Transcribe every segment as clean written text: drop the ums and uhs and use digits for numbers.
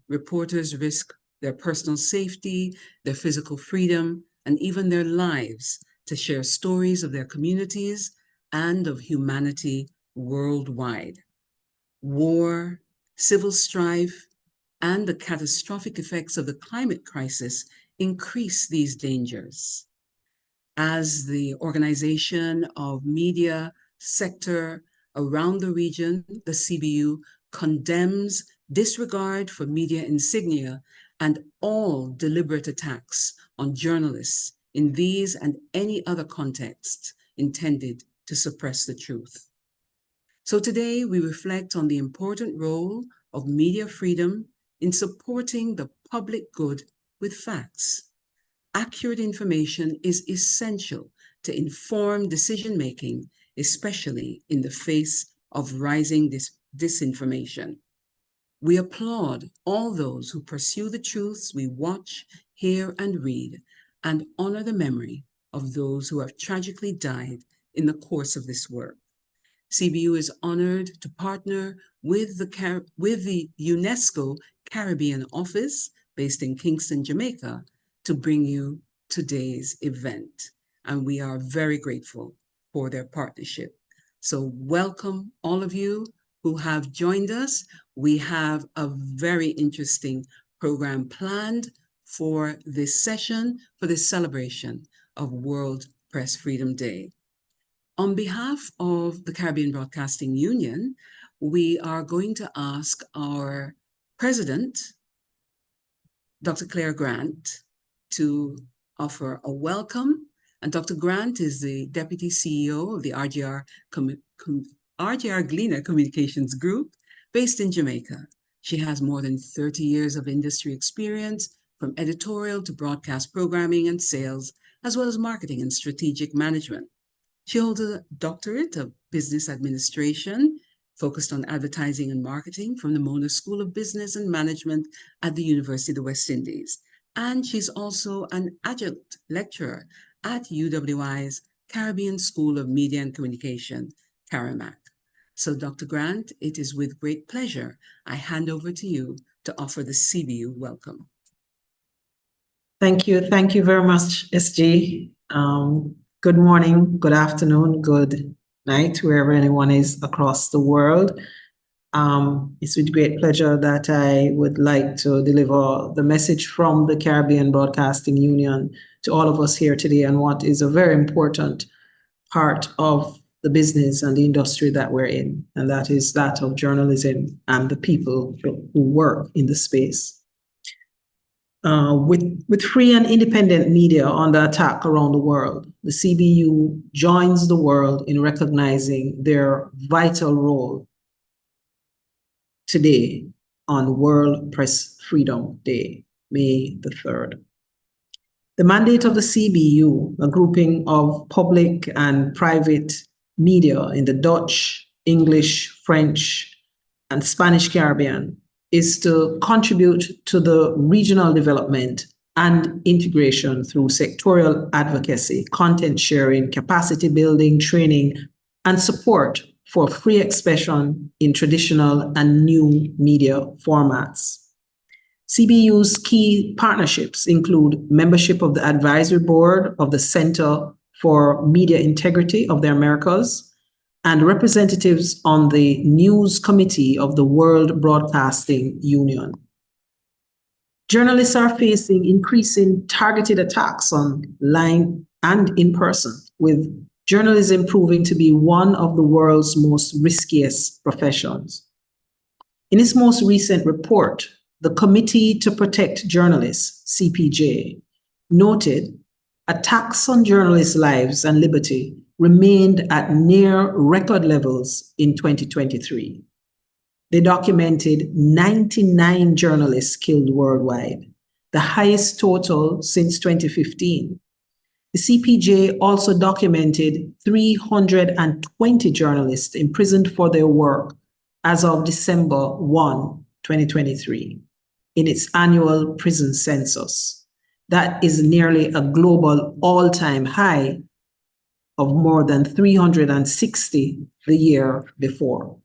reporters risk their personal safety, their physical freedom, and even their lives to share stories of their communities and of humanity worldwide. War, civil strife, and the catastrophic effects of the climate crisis increase these dangers. As the organization of media sector around the region, the CBU condemns disregard for media insignia and all deliberate attacks on journalists in these and any other contexts intended to suppress the truth. So today we reflect on the important role of media freedom in supporting the public good with facts. Accurate information is essential to inform decision-making, especially in the face of rising disinformation. We applaud all those who pursue the truths we watch, hear, and read, and honor the memory of those who have tragically died in the course of this work. CBU is honored to partner with the UNESCO Caribbean Office, based in Kingston, Jamaica, to bring you today's event. And we are very grateful for their partnership. So welcome all of you who have joined us. We have a very interesting program planned for this session, for this celebration of World Press Freedom Day. On behalf of the Caribbean Broadcasting Union, we are going to ask our president, Dr. Claire Grant, to offer a welcome. And Dr. Grant is the Deputy CEO of the RGR Gleaner Communications Group, based in Jamaica. She has more than 30 years of industry experience, from editorial to broadcast programming and sales, as well as marketing and strategic management. She holds a doctorate of business administration, focused on advertising and marketing from the Mona School of Business and Management at the University of the West Indies. And she's also an adjunct lecturer at UWI's Caribbean School of Media and Communication, CARIMAC. So Dr. Grant, it is with great pleasure I hand over to you to offer the CBU welcome. Thank you. Thank you very much, SG. Good morning, good afternoon, good night, wherever anyone is across the world. It's with great pleasure that I would like to deliver the message from the Caribbean Broadcasting Union to all of us here today on what is a very important part of the business and the industry that we're in, and that is that of journalism and the people who work in the space. With free and independent media under attack around the world, the CBU joins the world in recognizing their vital role today on World Press Freedom Day, May the 3rd. The mandate of the CBU, a grouping of public and private media in the Dutch, English, French, and Spanish Caribbean, is to contribute to the regional development and integration through sectorial advocacy, content sharing, capacity building, training, and support for free expression in traditional and new media formats. CBU's key partnerships include membership of the advisory board of the Center for Media Integrity of the Americas, and representatives on the News Committee of the World Broadcasting Union. Journalists are facing increasing targeted attacks online and in person, with journalism proving to be one of the world's most riskiest professions. In its most recent report, the Committee to Protect Journalists, CPJ, noted attacks on journalists' lives and liberty remained at near record levels in 2023. They documented 99 journalists killed worldwide, the highest total since 2015. The CPJ also documented 320 journalists imprisoned for their work as of December 1, 2023, in its annual prison census. That is nearly a global all-time high of more than 360 the year before.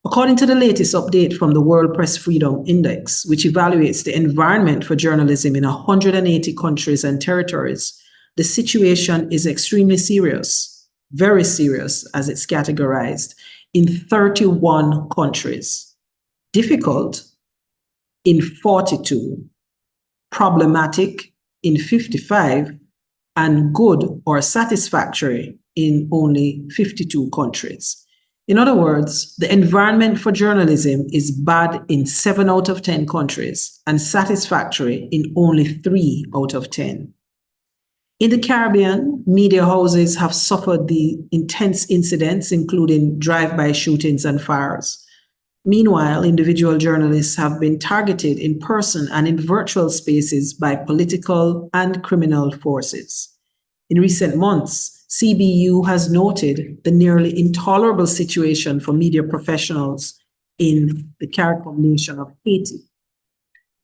According to the latest update from the World Press Freedom Index, which evaluates the environment for journalism in 180 countries and territories, the situation is extremely serious, very serious as it's categorized, in 31 countries, difficult in 42, problematic in 55, and good or satisfactory in only 52 countries. In other words, the environment for journalism is bad in 7 out of 10 countries and satisfactory in only 3 out of 10. In the Caribbean, media houses have suffered the intense incidents, including drive-by shootings and fires. Meanwhile, individual journalists have been targeted in person and in virtual spaces by political and criminal forces. In recent months, CBU has noted the nearly intolerable situation for media professionals in the CARICOM nation of Haiti.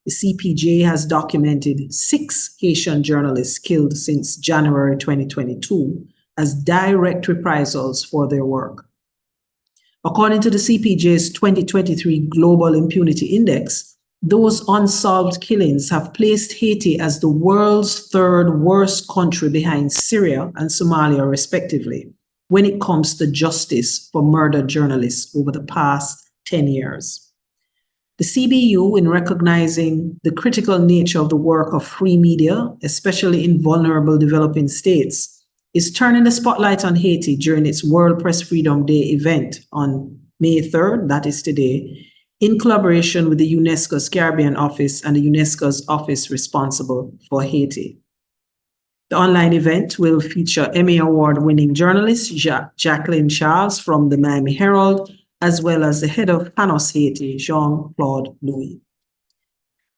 The CPJ has documented 6 Haitian journalists killed since January 2022 as direct reprisals for their work. According to the CPJ's 2023 Global Impunity Index, those unsolved killings have placed Haiti as the world's 3rd worst country behind Syria and Somalia, respectively, when it comes to justice for murdered journalists over the past 10 years. The CBU, in recognizing the critical nature of the work of free media, especially in vulnerable developing states, is turning the spotlight on Haiti during its World Press Freedom Day event on May 3rd, that is today, in collaboration with the UNESCO's Caribbean Office and the UNESCO's Office responsible for Haiti. The online event will feature Emmy Award-winning journalist Jacqueline Charles from the Miami Herald, as well as the head of Panos Haiti, Claude Louison.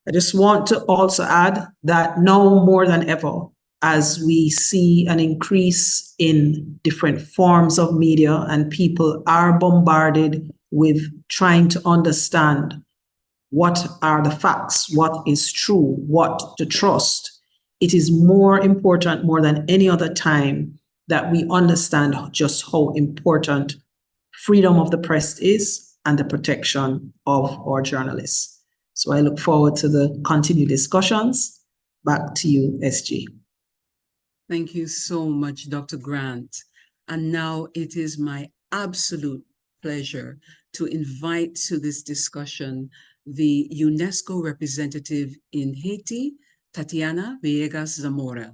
I just want to also add that now more than ever, as we see an increase in different forms of media and people are bombarded with trying to understand what are the facts, what is true, what to trust, it is more important more than any other time that we understand just how important freedom of the press is and the protection of our journalists. So I look forward to the continued discussions. Back to you, SG. Thank you so much, Dr. Grant. And now it is my absolute pleasure to invite to this discussion the UNESCO representative in Haiti, Tatiana Villegas Zamora.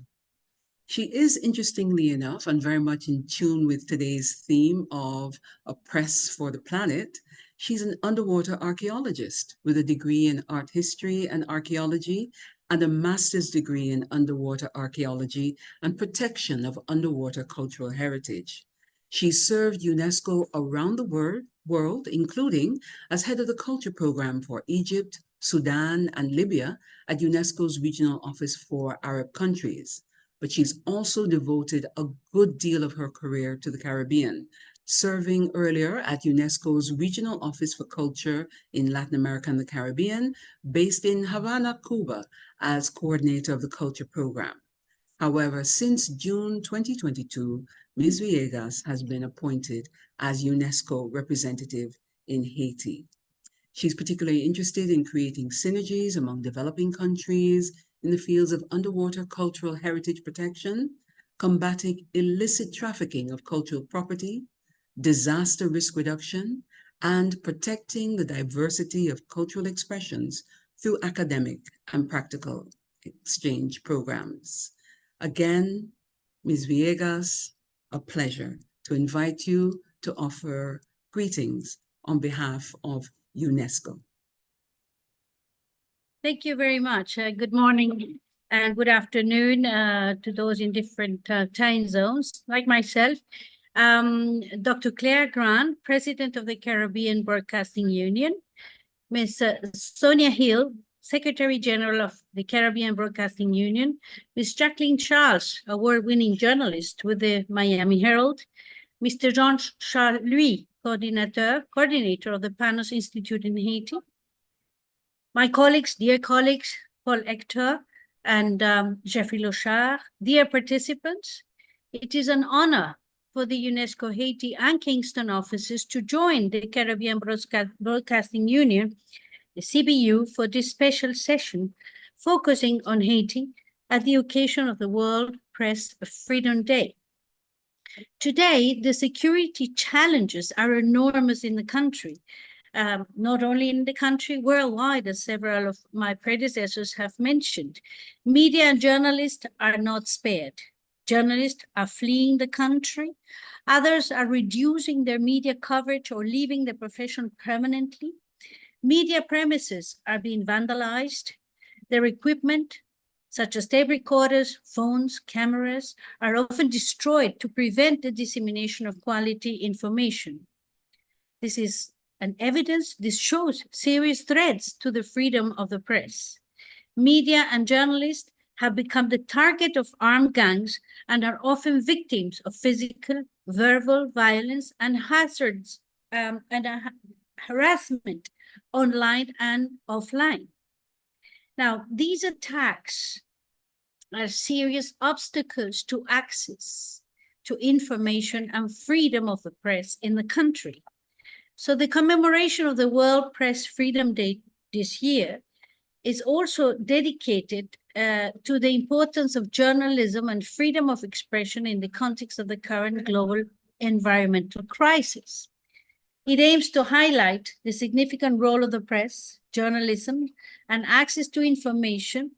She is, interestingly enough, and very much in tune with today's theme of a press for the planet. She's an underwater archaeologist with a degree in art history and archaeology and a master's degree in underwater archaeology and protection of underwater cultural heritage. She served UNESCO around the world, including as head of the culture program for Egypt, Sudan, and Libya at UNESCO's Regional Office for Arab countries. But she's also devoted a good deal of her career to the Caribbean, serving earlier at UNESCO's Regional Office for Culture in Latin America and the Caribbean, based in Havana, Cuba, as coordinator of the culture program. However, since June 2022, Ms. Villegas has been appointed as UNESCO representative in Haiti. She's particularly interested in creating synergies among developing countries in the fields of underwater cultural heritage protection, combating illicit trafficking of cultural property, disaster risk reduction, and protecting the diversity of cultural expressions through academic and practical exchange programs. Again, Ms. Villegas, a pleasure to invite you to offer greetings on behalf of UNESCO. Thank you very much. Good morning and good afternoon to those in different time zones. Like myself, Dr. Claire Grant, President of the Caribbean Broadcasting Union, Ms. Sonia Hill, Secretary General of the Caribbean Broadcasting Union, Ms. Jacqueline Charles, award-winning journalist with the Miami Herald, Mr. Jean-Charles Louis, coordinator of the Panos Institute in Haiti, my colleagues, dear colleagues, Paul Hector and Jeffrey Lochard, dear participants, it is an honor for the UNESCO Haiti and Kingston offices to join the Caribbean Broadcasting Union, the CBU, for this special session focusing on Haiti at the occasion of the World Press Freedom Day. Today, the security challenges are enormous in the country, not only in the country, worldwide, as several of my predecessors have mentioned. Media and journalists are not spared. Journalists are fleeing the country. Others are reducing their media coverage or leaving the profession permanently. Media premises are being vandalized. Their equipment, such as tape recorders, phones, cameras, are often destroyed to prevent the dissemination of quality information. This is an evidence, this shows serious threats to the freedom of the press. Media and journalists have become the target of armed gangs and are often victims of physical, verbal violence and hazards harassment online and offline. Now, these attacks are serious obstacles to access to information and freedom of the press in the country. So the commemoration of the World Press Freedom Day this year is also dedicated to the importance of journalism and freedom of expression in the context of the current global environmental crisis. It aims to highlight the significant role of the press, journalism, and access to information,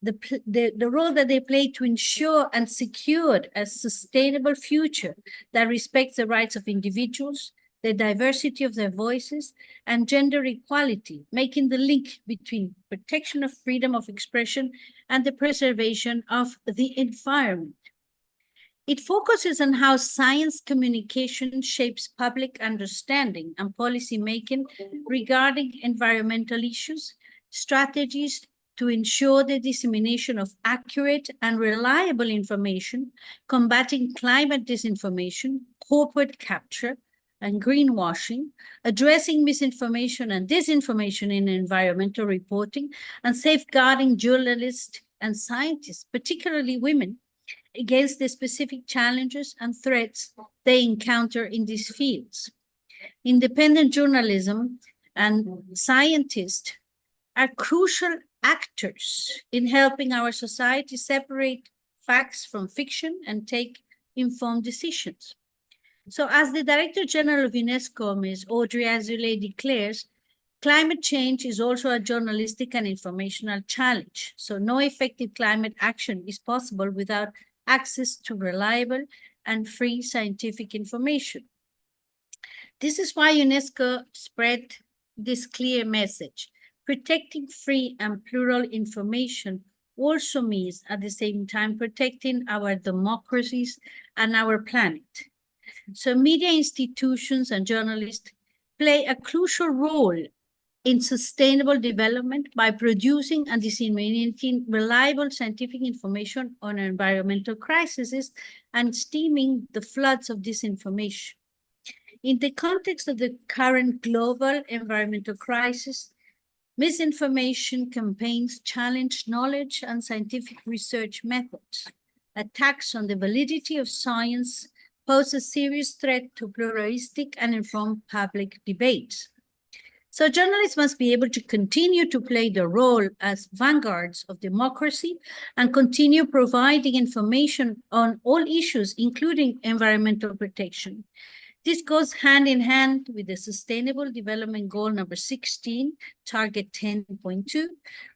the role that they play to ensure and secure a sustainable future that respects the rights of individuals, the diversity of their voices, and gender equality, making the link between protection of freedom of expression and the preservation of the environment. It focuses on how science communication shapes public understanding and policy making regarding environmental issues, strategies to ensure the dissemination of accurate and reliable information, combating climate disinformation, corporate capture, and greenwashing, addressing misinformation and disinformation in environmental reporting, and safeguarding journalists and scientists, particularly women, against the specific challenges and threats they encounter in these fields. Independent journalism and scientists are crucial actors in helping our society separate facts from fiction and take informed decisions. So as the Director General of UNESCO, Ms. Audrey Azoulay, declares, climate change is also a journalistic and informational challenge. So no effective climate action is possible without access to reliable and free scientific information. This is why UNESCO spread this clear message. Protecting free and plural information also means at the same time protecting our democracies and our planet. So media institutions and journalists play a crucial role in sustainable development by producing and disseminating reliable scientific information on environmental crises and stemming the floods of disinformation. In the context of the current global environmental crisis, misinformation campaigns challenge knowledge and scientific research methods. Attacks on the validity of science pose a serious threat to pluralistic and informed public debate. So journalists must be able to continue to play their role as vanguards of democracy and continue providing information on all issues, including environmental protection. This goes hand in hand with the Sustainable Development Goal number 16, Target 10.2,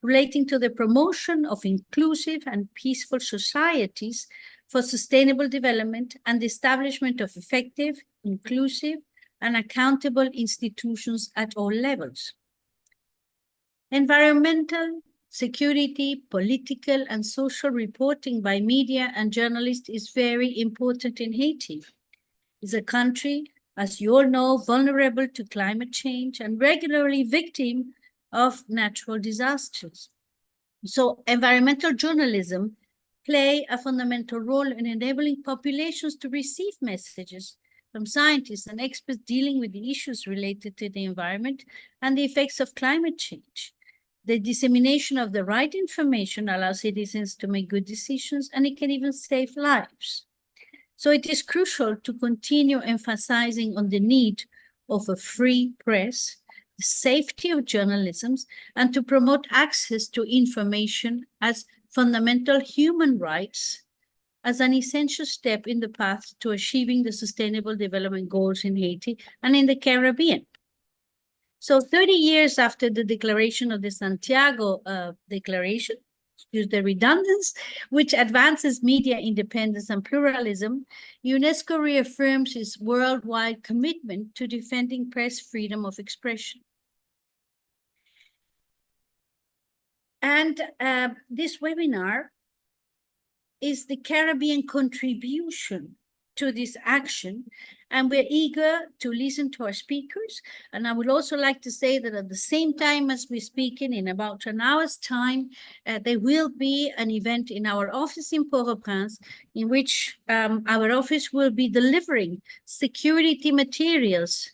relating to the promotion of inclusive and peaceful societies for sustainable development and the establishment of effective, inclusive, and accountable institutions at all levels. Environmental, security, political, and social reporting by media and journalists is very important in Haiti. It's a country, as you all know, vulnerable to climate change and regularly victim of natural disasters. So environmental journalism play a fundamental role in enabling populations to receive messages from scientists and experts dealing with the issues related to the environment and the effects of climate change. The dissemination of the right information allows citizens to make good decisions, and it can even save lives. So it is crucial to continue emphasizing on the need of a free press, the safety of journalism, and to promote access to information as fundamental human rights as an essential step in the path to achieving the Sustainable Development Goals in Haiti and in the Caribbean. So 30 years after the declaration of the Santiago Declaration, excuse the redundancy, which advances media independence and pluralism, UNESCO reaffirms its worldwide commitment to defending press freedom of expression. And this webinar is the Caribbean contribution to this action, and we're eager to listen to our speakers. And I would also like to say that at the same time as we're speaking, in about an hour's time, there will be an event in our office in Port-au-Prince in which our office will be delivering security materials,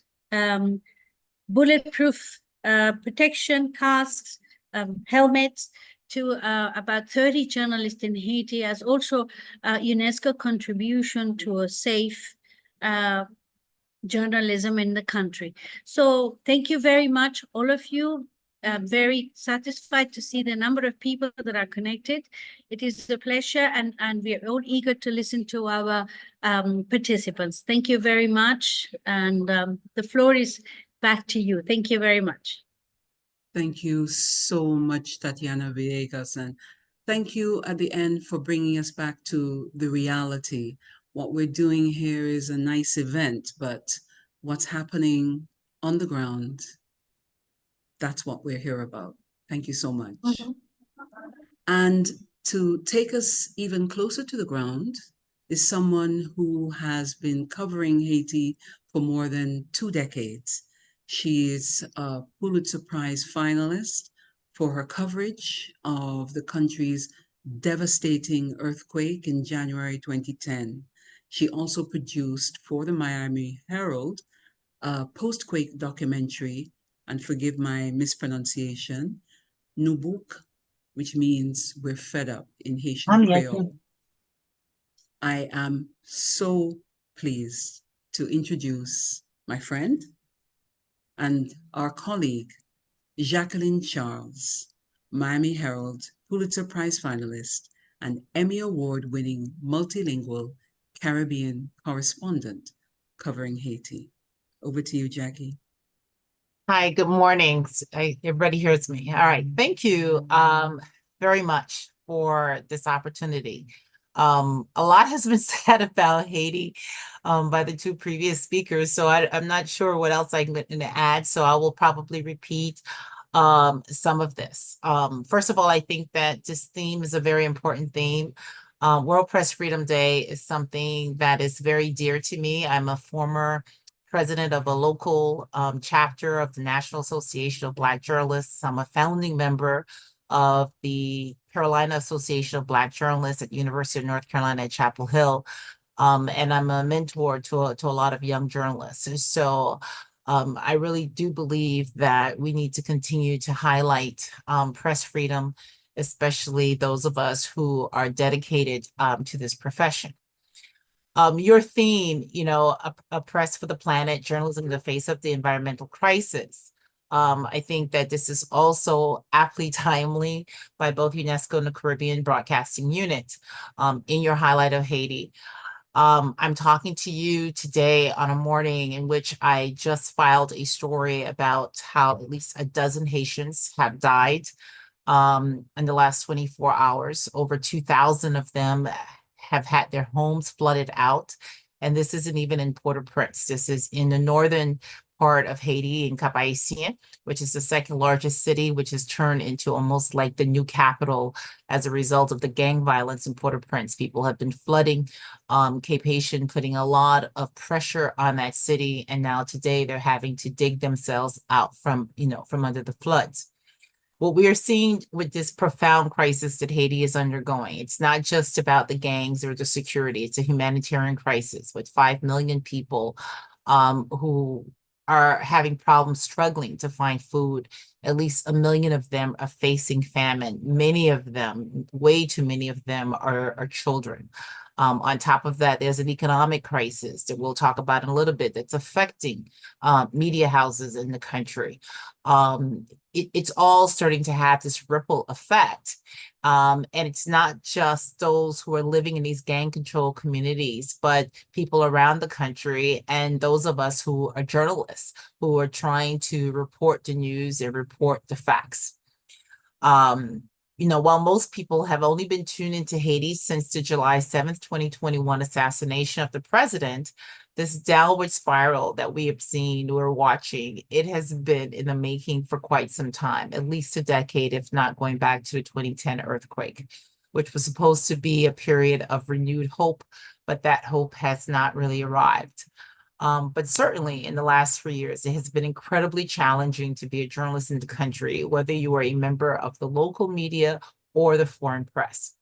bulletproof protection casks, helmets, to about 30 journalists in Haiti, as also UNESCO contribution to a safe journalism in the country. So thank you very much, all of you. Very satisfied to see the number of people that are connected. It is a pleasure, and we are all eager to listen to our participants. Thank you very much, and the floor is back to you. Thank you very much. Thank you so much, Tatiana Villegas, and thank you at the end for bringing us back to the reality. What we're doing here is a nice event, but what's happening on the ground, that's what we're here about. Thank you so much. And to take us even closer to the ground is someone who has been covering Haiti for more than 2 decades. She is a Pulitzer Prize finalist for her coverage of the country's devastating earthquake in January 2010. She also produced for the Miami Herald a post-quake documentary, and forgive my mispronunciation, Nubuk, which means we're fed up in Haitian Creole. I am so pleased to introduce my friend and our colleague, Jacqueline Charles, Miami Herald Pulitzer Prize finalist and Emmy Award-winning multilingual Caribbean correspondent covering Haiti. Over to you, Jackie. Hi, good morning. Everybody hears me. All right, thank you very much for this opportunity. A lot has been said about Haiti by the 2 previous speakers, so I'm not sure what else I'm going to add, so I will probably repeat some of this. First of all, I think that this theme is a very important theme. World Press Freedom Day is something that is very dear to me. I'm a former president of a local chapter of the National Association of Black Journalists. I'm a founding member of the Carolina Association of Black Journalists at University of North Carolina at Chapel Hill. And I'm a mentor to a lot of young journalists. And so I really do believe that we need to continue to highlight press freedom, especially those of us who are dedicated to this profession. Your theme, a press for the planet, journalism in the face of the environmental crisis. I think that this is also aptly timely by both UNESCO and the Caribbean Broadcasting Unit in your highlight of Haiti. I'm talking to you today on a morning in which I just filed a story about how at least a dozen Haitians have died in the last 24 hours. Over 2,000 of them have had their homes flooded out. And this isn't even in Port-au-Prince. This is in the northern part of Haiti, in Cap-Haïtien, which is the 2nd largest city, which has turned into almost like the new capital as a result of the gang violence in Port-au-Prince. People have been flooding Cape Haitian, putting a lot of pressure on that city. And now today they're having to dig themselves out from under the floods. What we are seeing with this profound crisis that Haiti is undergoing, it's not just about the gangs or the security. It's a humanitarian crisis with 5 million people who are having problems struggling to find food. At least 1 million of them are facing famine. Many of them, way too many of them, are children. On top of that, there's an economic crisis that we'll talk about in a little bit that's affecting media houses in the country. It's all starting to have this ripple effect. And it's not just those who are living in these gang-controlled communities, but people around the country and those of us who are journalists who are trying to report the news and report the facts. While most people have only been tuned into Haiti since the July 7th, 2021 assassination of the president, this downward spiral that we have seen, we're watching, it has been in the making for quite some time, at least a decade, if not going back to the 2010 earthquake, which was supposed to be a period of renewed hope, but that hope has not really arrived. But certainly in the last 3 years, it has been incredibly challenging to be a journalist in the country, whether you are a member of the local media or the foreign press.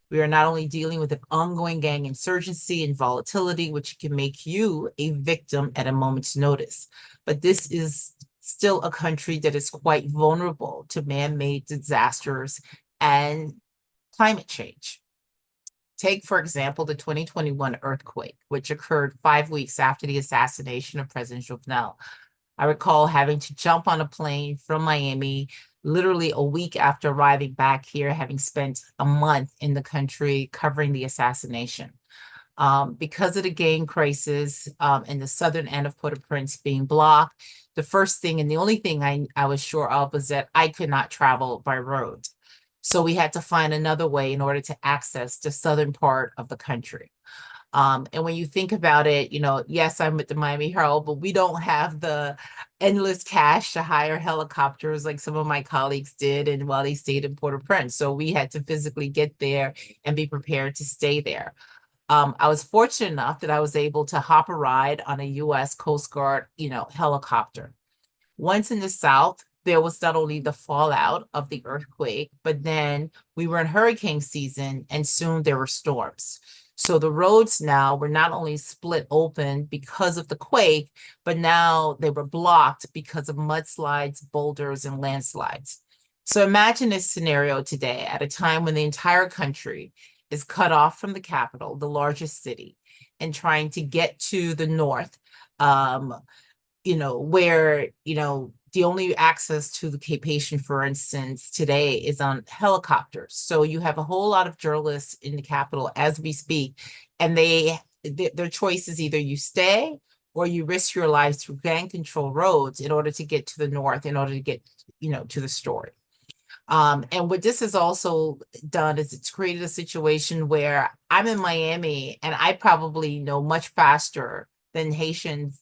We are not only dealing with an ongoing gang insurgency and volatility, which can make you a victim at a moment's notice, but this is still a country that is quite vulnerable to man-made disasters and climate change. Take, for example, the 2021 earthquake, which occurred 5 weeks after the assassination of President Jovenel. I recall having to jump on a plane from Miami literally a week after arriving back here, having spent a month in the country covering the assassination. Because of the gang crisis and the southern end of Port-au-Prince being blocked, the first thing and the only thing I was sure of was that I could not travel by road. So we had to find another way in order to access the southern part of the country. And when you think about it, yes, I'm with the Miami Herald, but we don't have the endless cash to hire helicopters like some of my colleagues did, and while they stayed in Port-au-Prince. So we had to physically get there and be prepared to stay there. I was fortunate enough that I was able to hop a ride on a U.S. Coast Guard, helicopter. Once in the South, there was not only the fallout of the earthquake, but then we were in hurricane season and soon there were storms. So the roads now were not only split open because of the quake, but now they were blocked because of mudslides, boulders, and landslides. So imagine this scenario today at a time when the entire country is cut off from the capital, the largest city, and trying to get to the north, where, the only access to the Cape Haitian, for instance, today is on helicopters. So you have a whole lot of journalists in the capital as we speak, and their choice is either you stay or you risk your lives through gang control roads in order to get to the north, in order to get, to the story. And what this has also done is it's created a situation where I'm in Miami and I probably know much faster than Haitians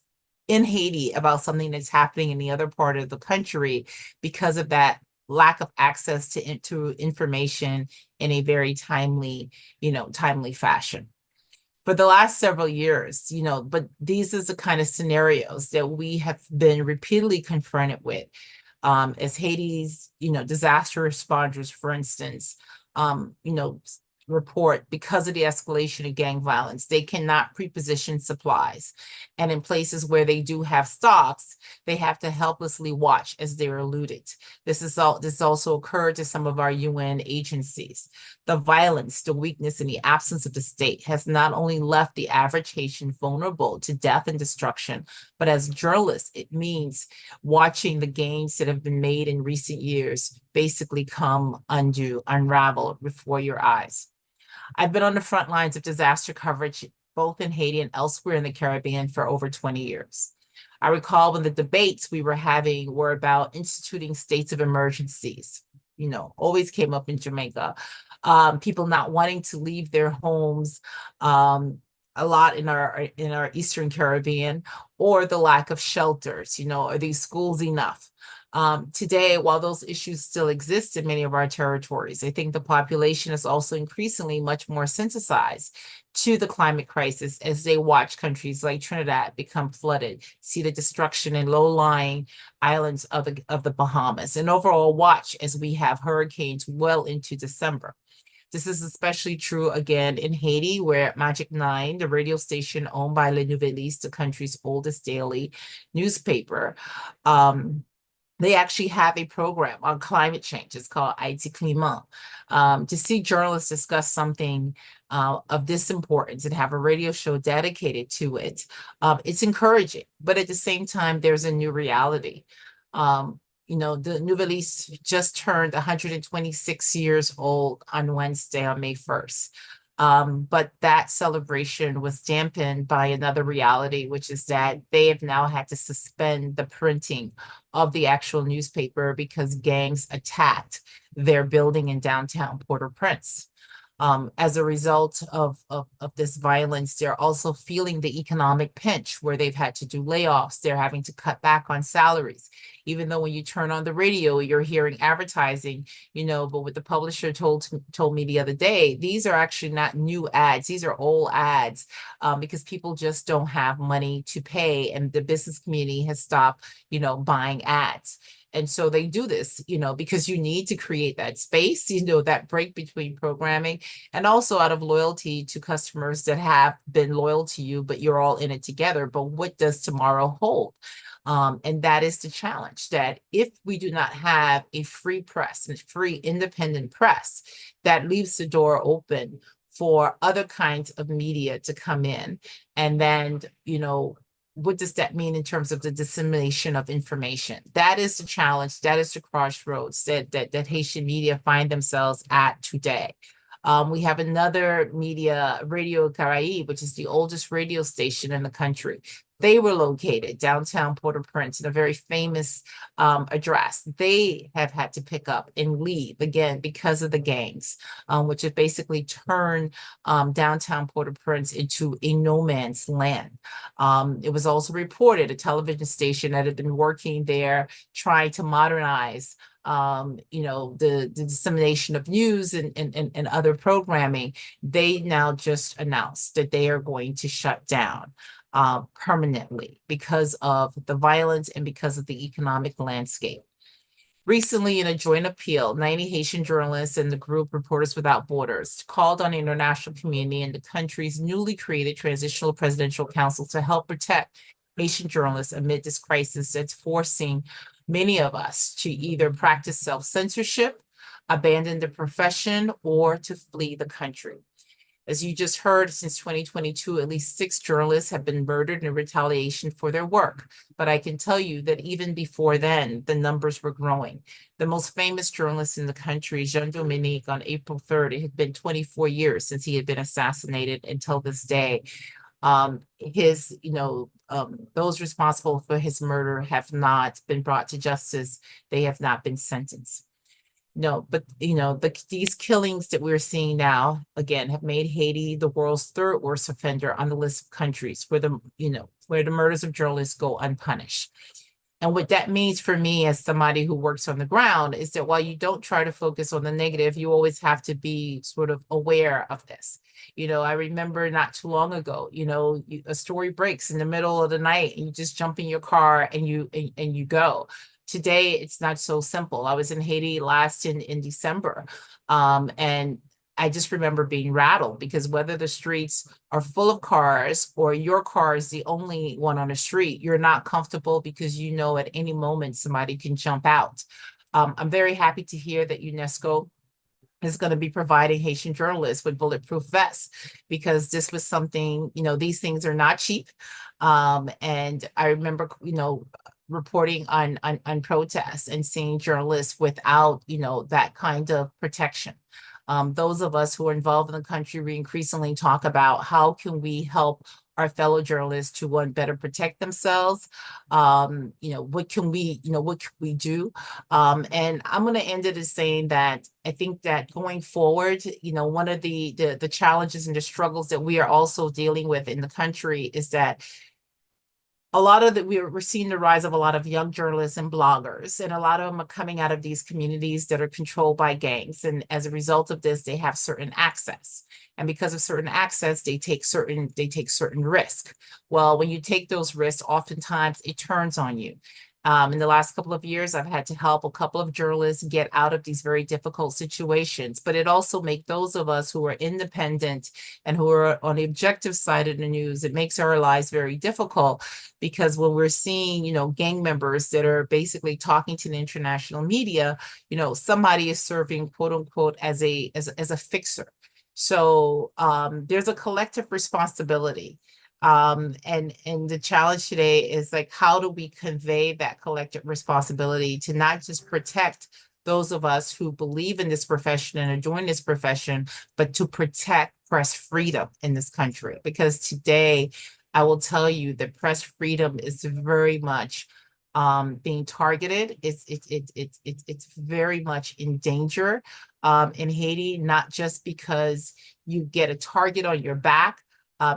in Haiti about something that's happening in the other part of the country because of that lack of access to information in a very timely fashion. For the last several years, but these are the kind of scenarios that we have been repeatedly confronted with as Haiti's, disaster responders, for instance, report because of the escalation of gang violence, they cannot pre-position supplies. And in places where they do have stocks, they have to helplessly watch as they're eluded. This also occurred to some of our UN agencies. The violence, the weakness, and the absence of the state has not only left the average Haitian vulnerable to death and destruction, but as journalists, it means watching the gains that have been made in recent years basically come unravel before your eyes. I've been on the front lines of disaster coverage, both in Haiti and elsewhere in the Caribbean, for over 20 years. I recall when the debates we were having were about instituting states of emergencies, always came up in Jamaica. People not wanting to leave their homes, a lot in our Eastern Caribbean, or the lack of shelters, are these schools enough? Today, while those issues still exist in many of our territories, I think the population is also increasingly much more sensitized to the climate crisis as they watch countries like Trinidad become flooded, see the destruction in low-lying islands of the Bahamas, and overall watch as we have hurricanes well into December. This is especially true again in Haiti, where Magic 9, the radio station owned by Le Nouveliste, the country's oldest daily newspaper, They actually have a program on climate change. It's called IT Climat. To see journalists discuss something of this importance and have a radio show dedicated to it, it's encouraging. But at the same time, there's a new reality. You know, the Nouvelliste just turned 126 years old on Wednesday, on May 1st. But that celebration was dampened by another reality, which is that they have now had to suspend the printing of the actual newspaper because gangs attacked their building in downtown Port-au-Prince. As a result of this violence, they're also feeling the economic pinch where they've had to do layoffs. They're having to cut back on salaries. Even though when you turn on the radio, you're hearing advertising, you know, but what the publisher told me the other day, these are actually not new ads. These are old ads because people just don't have money to pay, and the business community has stopped, you know, buying ads. And so they do this, you know, because you need to create that space, you know, that break between programming, and also out of loyalty to customers that have been loyal to you, but you're all in it together. But what does tomorrow hold? And that is the challenge, that if we do not have a free press and free independent press, that leaves the door open for other kinds of media to come in. And then, you know, what does that mean in terms of the dissemination of information? That is the challenge. That is the crossroads that Haitian media find themselves at today. We have another media, Radio Caraïbe, which is the oldest radio station in the country. They were located downtown Port-au-Prince in a very famous address. They have had to pick up and leave again because of the gangs, which have basically turned downtown Port-au-Prince into a no man's land. It was also reported a television station that had been working there trying to modernize you know, the dissemination of news and other programming. They now just announced that they are going to shut down permanently because of the violence and because of the economic landscape. Recently, in a joint appeal, 90 Haitian journalists and the group Reporters Without Borders called on the international community and the country's newly created Transitional Presidential Council to help protect Haitian journalists amid this crisis that's forcing many of us to either practice self-censorship, abandon the profession, or to flee the country. As you just heard, since 2022, at least 6 journalists have been murdered in retaliation for their work. But I can tell you that even before then, the numbers were growing. The most famous journalist in the country, Jean-Dominique, on April 3rd, it had been 24 years since he had been assassinated until this day. Those responsible for his murder have not been brought to justice. They have not been sentenced. No, but you know, these killings that we're seeing now, again, have made Haiti the world's 3rd worst offender on the list of countries where the murders of journalists go unpunished. And what that means for me as somebody who works on the ground is that while you don't try to focus on the negative, you always have to be sort of aware of this. You know, I remember not too long ago, you know, a story breaks in the middle of the night and you just jump in your car and you go. Today, it's not so simple. I was in Haiti last in December, and I just remember being rattled because whether the streets are full of cars or your car is the only one on the street, you're not comfortable because you know at any moment somebody can jump out. I'm very happy to hear that UNESCO is going to be providing Haitian journalists with bulletproof vests because this was something, you know, these things are not cheap. And I remember, you know, reporting on protests and seeing journalists without, you know, that kind of protection. Those of us who are involved in the country, we increasingly talk about how can we help our fellow journalists to, one, better protect themselves. What can we do? And I'm going to end it as saying that I think that going forward, you know, one of the challenges and the struggles that we are also dealing with in the country is that we're seeing the rise of a lot of young journalists and bloggers, and a lot of them are coming out of these communities that are controlled by gangs. And as a result of this, they have certain access. And because of certain access, they take certain risk. Well, when you take those risks, oftentimes it turns on you. In the last couple of years, I've had to help a couple of journalists get out of these very difficult situations, but it also makes those of us who are independent and who are on the objective side of the news, it makes our lives very difficult because when we're seeing, gang members that are basically talking to the international media, somebody is serving quote unquote as a fixer. So there's a collective responsibility. And the challenge today is like, how do we convey that collective responsibility to not just protect those of us who believe in this profession and are doing this profession, but to protect press freedom in this country? Because today, I will tell you that press freedom is very much being targeted. It's very much in danger in Haiti, not just because you get a target on your back,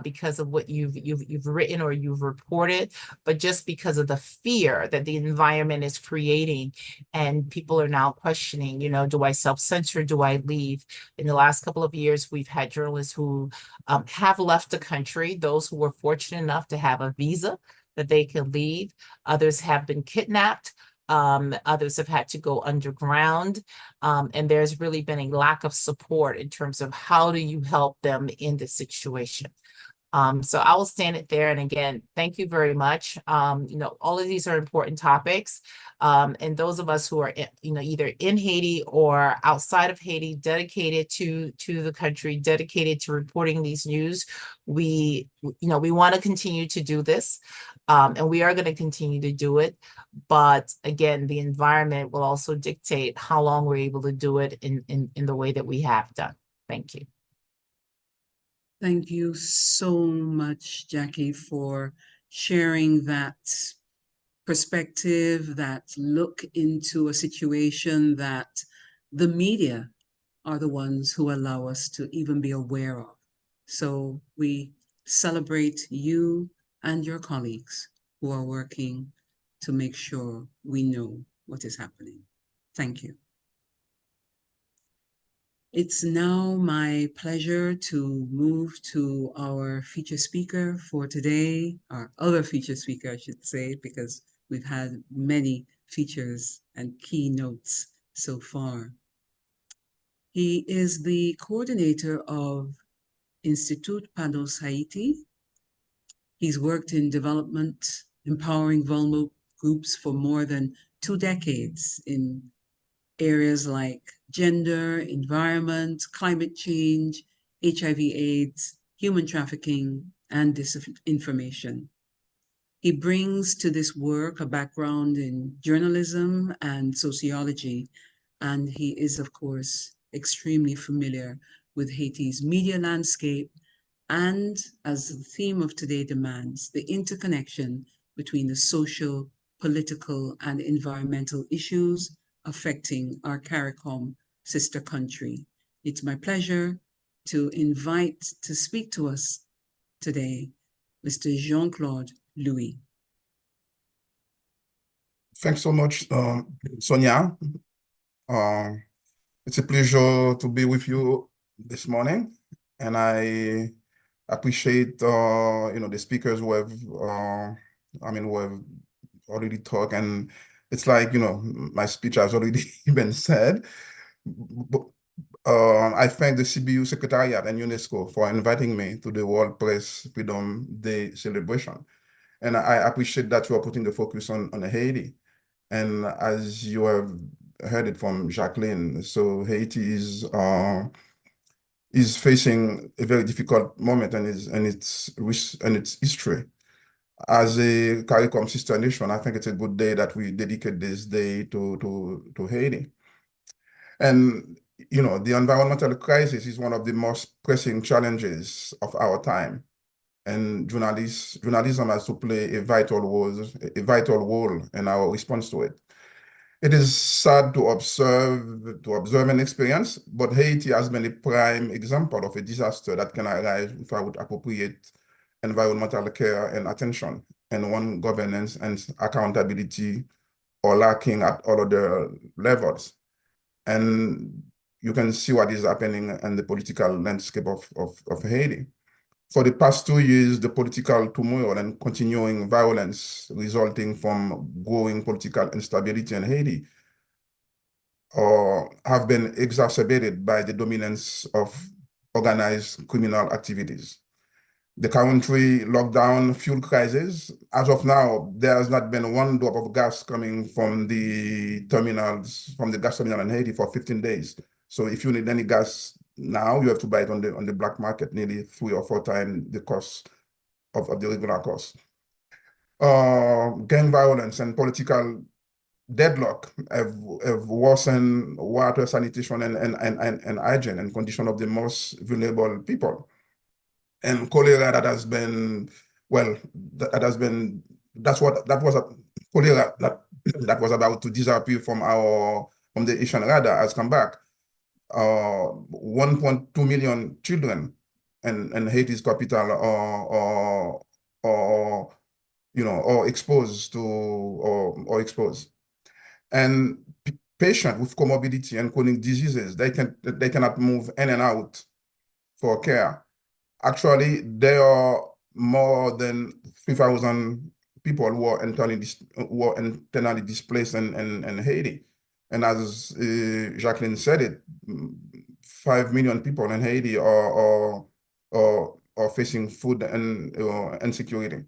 because of what you've written or you've reported, but just because of the fear that the environment is creating. And people are now questioning, do I self-censor? Do I leave? In the last couple of years, we've had journalists who have left the country, those who were fortunate enough to have a visa that they can leave. Others have been kidnapped. Others have had to go underground. And there's really been a lack of support in terms of how do you help them in this situation. So I will stand it there. And again, thank you very much. All of these are important topics. And those of us who are, either in Haiti or outside of Haiti, dedicated to the country, dedicated to reporting these news, we want to continue to do this. And we are going to continue to do it. But again, the environment will also dictate how long we're able to do it in the way that we have done. Thank you. Thank you so much, Jackie, for sharing that perspective, that look into a situation that the media are the ones who allow us to even be aware of. So we celebrate you and your colleagues who are working to make sure we know what is happening. Thank you. It's now my pleasure to move to our feature speaker for today, our other feature speaker, I should say, because we've had many features and keynotes so far. He is the coordinator of Institute Panos Haiti. He's worked in development, empowering vulnerable groups for more than 2 decades in areas like gender, environment, climate change, HIV/AIDS, human trafficking, and disinformation. He brings to this work a background in journalism and sociology, and he is, of course, extremely familiar with Haiti's media landscape and, as the theme of today demands, the interconnection between the social, political, and environmental issues affecting our CARICOM sister country. It's my pleasure to invite to speak to us today Mr. Jean-Claude Louis. Thanks so much, Sonia. It's a pleasure to be with you this morning, and I appreciate the speakers who have who have already talked, and it's like my speech has already been said. But I thank the CBU Secretariat and UNESCO for inviting me to the World Press Freedom Day celebration, and I appreciate that you are putting the focus on Haiti. And as you have heard it from Jacqueline, so Haiti is facing a very difficult moment in its history. As a CARICOM sister nation, I think it's a good day that we dedicate this day to Haiti. And the environmental crisis is one of the most pressing challenges of our time, and journalism has to play a vital role in our response to it. It is sad to observe and experience, but Haiti has been a prime example of a disaster that can arise without appropriate environmental care and attention, and one governance and accountability are lacking at all other levels. And you can see what is happening in the political landscape of Haiti. For the past 2 years, the political turmoil and continuing violence resulting from growing political instability in Haiti have been exacerbated by the dominance of organized criminal activities. The country lockdown, fuel crisis. As of now, there has not been one drop of gas coming from the terminals, from the gas terminal in Haiti for 15 days. So if you need any gas now, you have to buy it on the black market, nearly 3 or 4 times the cost of the regular cost. Gang violence and political deadlock have worsened water, sanitation, and hygiene and condition of the most vulnerable people. And cholera that has been, well, cholera that was about to disappear from the Haitian radar has come back. 1.2 million children in Haiti's capital or exposed. And patients with comorbidity and chronic diseases, they cannot move in and out for care. Actually, there are more than 3,000 people who are internally displaced in Haiti. And as Jacqueline said it, 5 million people in Haiti are facing food and insecurity.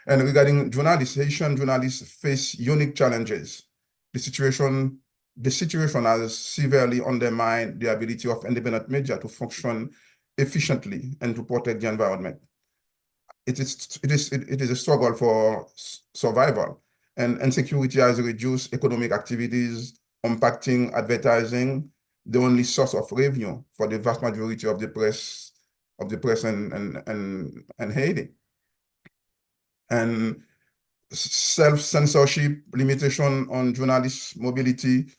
And regarding journalists, Haitian journalists face unique challenges. The situation has severely undermined the ability of independent media to function efficiently and to protect the environment. It is a struggle for survival, and insecurity has reduced economic activities, impacting advertising, the only source of revenue for the vast majority of the press in Haiti. And self-censorship, limitation on journalists' mobility,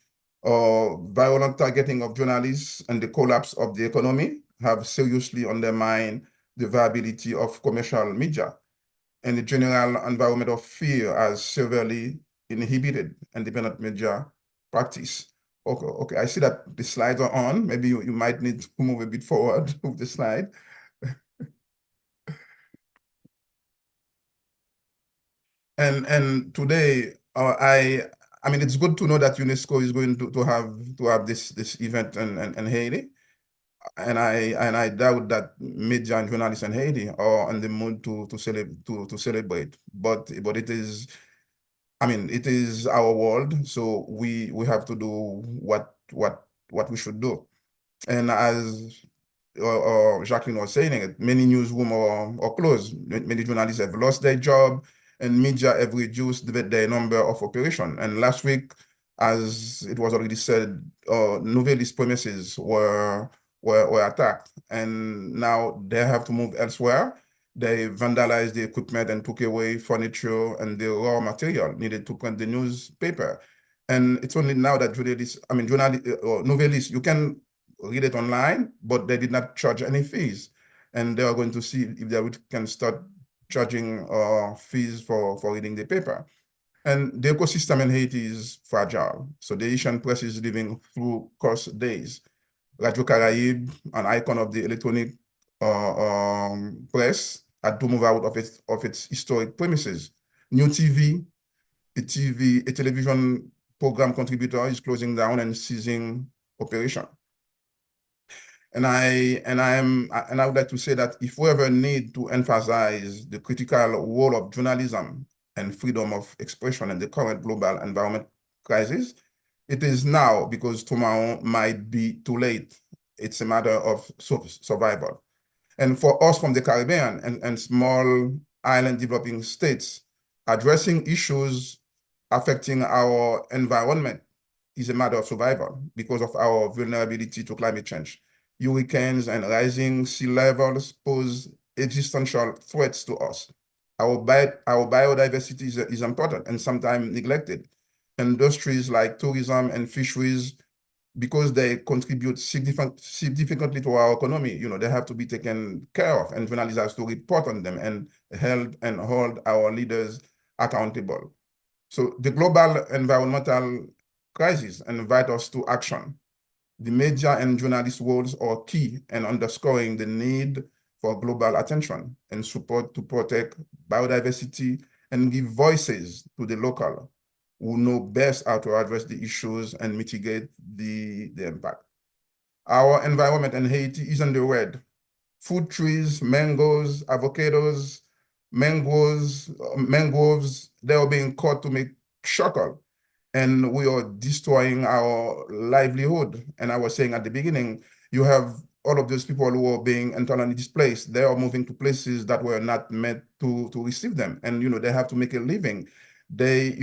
violent targeting of journalists, and the collapse of the economy have seriously undermined the viability of commercial media. And the general environment of fear has severely inhibited independent media practice. Okay, I see that the slides are on. Maybe you might need to move a bit forward with the slide. And today, I mean, it's good to know that UNESCO is going to have this event in Haiti, and I doubt that media and journalists in Haiti are in the mood to celebrate. But it is, I mean, it is our world, so we have to do what we should do. And as Jacqueline was saying it, many newsrooms are closed. Many journalists have lost their job, and media have reduced their number of operations. And last week, as it was already said, Novelis premises were attacked, and now they have to move elsewhere. They vandalized the equipment and took away furniture and the raw material needed to print the newspaper. And it's only now that Novelis, you can read it online, but they did not charge any fees. And they are going to see if they can start charging fees for reading the paper. And the ecosystem in Haiti is fragile. So the Haitian press is living through coarse days. Radio Caraïbe, an icon of the electronic press, had to move out of its historic premises. New TV, a television program contributor, is closing down and ceasing operation. And I would like to say that if we ever need to emphasize the critical role of journalism and freedom of expression in the current global environment crisis, it is now, because tomorrow might be too late. It's a matter of survival. And for us from the Caribbean and small island developing states, addressing issues affecting our environment is a matter of survival because of our vulnerability to climate change. Hurricanes and rising sea levels pose existential threats to us. Our biodiversity is important and sometimes neglected. Industries like tourism and fisheries, because they contribute significantly to our economy, they have to be taken care of, and journalists have to report on them and hold our leaders accountable. So the global environmental crisis invites us to action. The media and journalist roles are key in underscoring the need for global attention and support to protect biodiversity and give voices to the local who know best how to address the issues and mitigate the impact. Our environment in Haiti is in the red. Fruit trees, mangoes, avocados, mangroves, they are being cut to make charcoal, and we are destroying our livelihood. And I was saying at the beginning, you have all of those people who are being internally displaced. They are moving to places that were not meant to receive them, and they have to make a living. They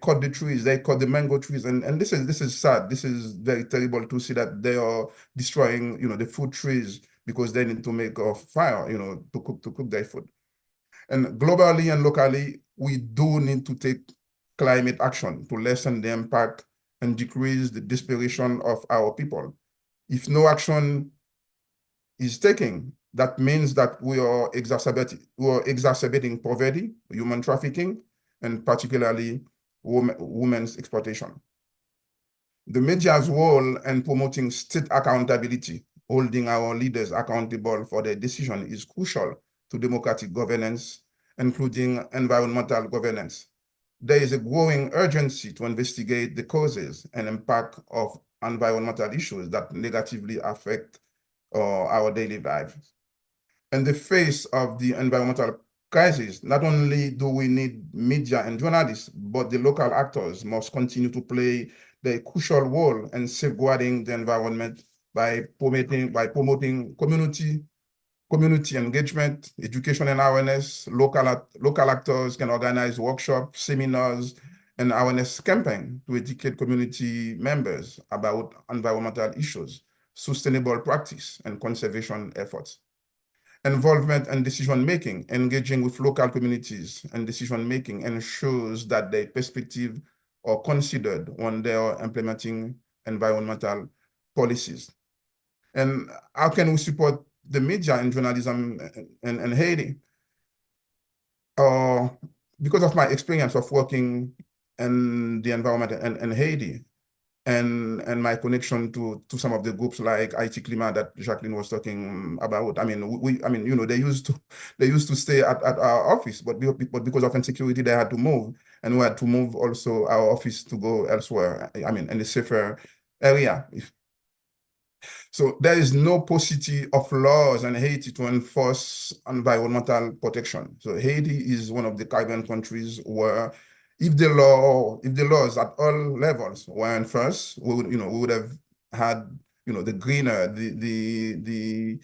cut the trees, they cut the mango trees, and this is sad. This is very terrible to see that they are destroying the fruit trees because they need to make a fire to cook their food. And globally and locally, we do need to take climate action to lessen the impact and decrease the desperation of our people. If no action is taken, that means that we are exacerbating poverty, human trafficking, and particularly women's exploitation. The media's role in promoting state accountability, holding our leaders accountable for their decision, is crucial to democratic governance, including environmental governance. There is a growing urgency to investigate the causes and impact of environmental issues that negatively affect our daily lives. In the face of the environmental crisis, not only do we need media and journalists, but the local actors must continue to play the crucial role in safeguarding the environment by promoting community engagement, education and awareness. Local actors can organize workshops, seminars, and awareness campaigns to educate community members about environmental issues, sustainable practice, and conservation efforts. Involvement and decision-making, engaging with local communities and decision-making ensures that their perspective are considered when they are implementing environmental policies. And how can we support the media and journalism in Haiti? Because of my experience of working in the environment in Haiti, and my connection to some of the groups like IT Climat that Jacqueline was talking about. I mean, they used to stay at our office, but because of insecurity, they had to move, and we had to move also our office to go elsewhere. I mean, in a safer area. So there is no paucity of laws in Haiti to enforce environmental protection. So Haiti is one of the Caribbean countries where if the laws at all levels were enforced, we would have had the greener, the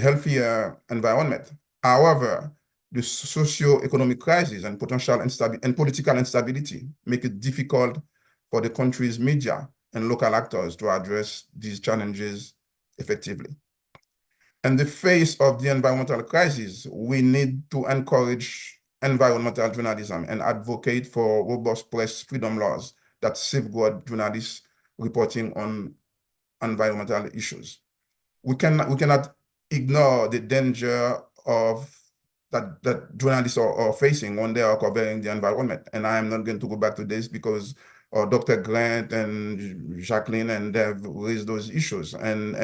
healthier environment. However, the socio-economic crisis and potential political instability make it difficult for the country's media and local actors to address these challenges effectively. In the face of the environmental crisis, we need to encourage environmental journalism and advocate for robust press freedom laws that safeguard journalists reporting on environmental issues. We cannot ignore the danger of that journalists are facing when they are covering the environment. And I am not going to go back to this because Dr. Grant and Jacqueline and Dev raised those issues. And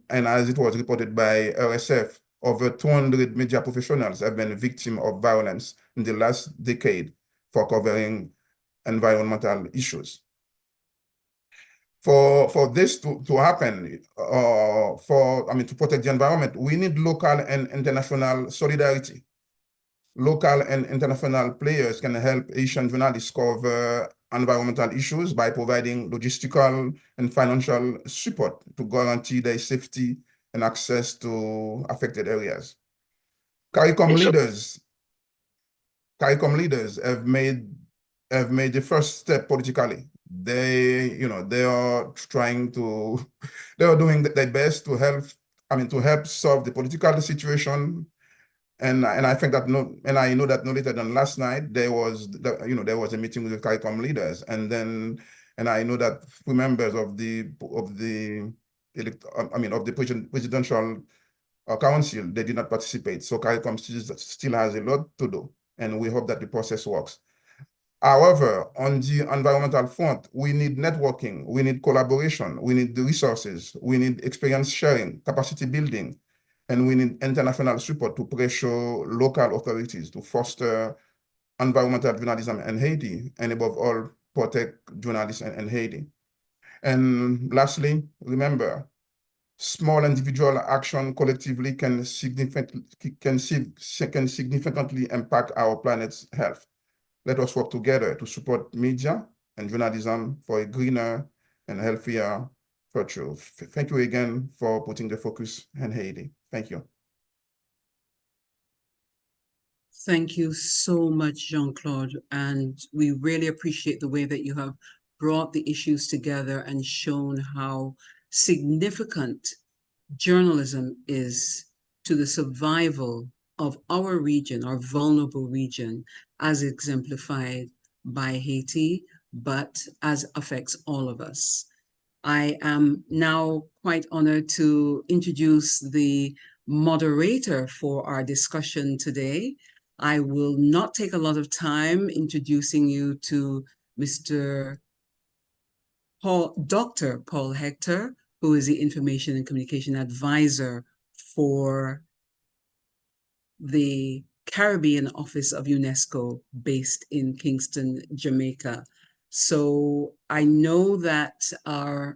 as it was reported by RSF, over 200 media professionals have been victims of violence in the last decade for covering environmental issues. For this to happen, to protect the environment, we need local and international solidarity. Local and international players can help Haitian journalists cover environmental issues by providing logistical and financial support to guarantee their safety and access to affected areas. CARICOM leaders have made the first step politically. They are doing their best to help solve the political situation. And I think that I know that no later than last night there was a meeting with the CARICOM leaders, and I know that few members of the presidential council, they did not participate. So CARICOM still has a lot to do, and we hope that the process works. However, on the environmental front, we need networking, we need collaboration, we need the resources, we need experience sharing, capacity building, And we need international support to pressure local authorities to foster environmental journalism in Haiti, and above all, protect journalists in Haiti. And lastly, remember, small individual action collectively can significantly impact our planet's health. Let us work together to support media and journalism for a greener and healthier future. Thank you again for putting the focus in Haiti. Thank you. Thank you so much, Jean-Claude. And we really appreciate the way that you have brought the issues together and shown how significant journalism is to the survival of our region, our vulnerable region, as exemplified by Haiti, but as affects all of us. I am now quite honored to introduce the moderator for our discussion today. I will not take a lot of time introducing you to Dr. Paul Hector, who is the Information and Communication Advisor for the Caribbean Office of UNESCO based in Kingston, Jamaica. So I know that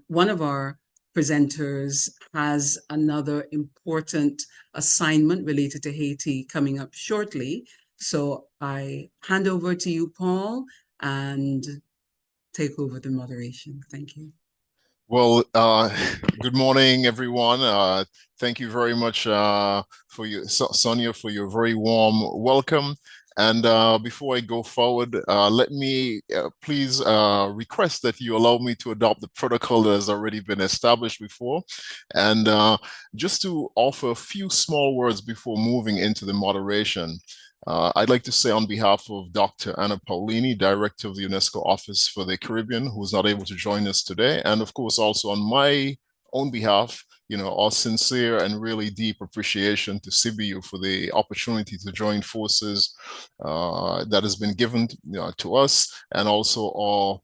one of our presenters has another important assignment related to Haiti coming up shortly. So I hand over to you, Paul, and take over the moderation. Thank you. Well, good morning, everyone. Thank you very much Sonia, for your very warm welcome. And before I go forward, let me please request that you allow me to adopt the protocol that has already been established before. And just to offer a few small words before moving into the moderation. I'd like to say on behalf of Dr. Anna Paulini, Director of the UNESCO Office for the Caribbean, who is not able to join us today, and of course also on my own behalf, our sincere and really deep appreciation to CBU for the opportunity to join forces that has been given to us, and also our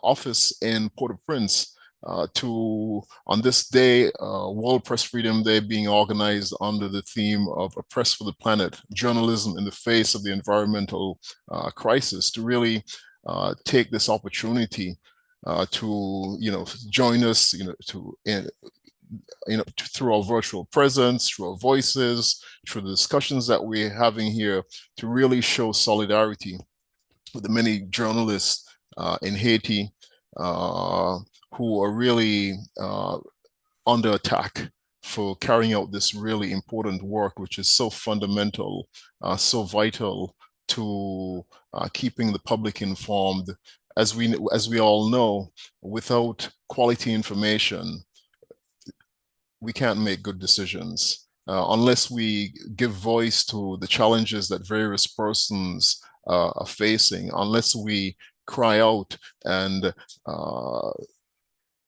office in Port-au-Prince on this day, World Press Freedom Day, being organized under the theme of A Press for the Planet, Journalism in the Face of the Environmental Crisis, to really take this opportunity to join us through our virtual presence, through our voices, through the discussions that we're having here, to really show solidarity with the many journalists in Haiti who are really under attack for carrying out this really important work, which is so fundamental, so vital to keeping the public informed. As we all know, without quality information, we can't make good decisions. Unless we give voice to the challenges that various persons are facing, unless we cry out and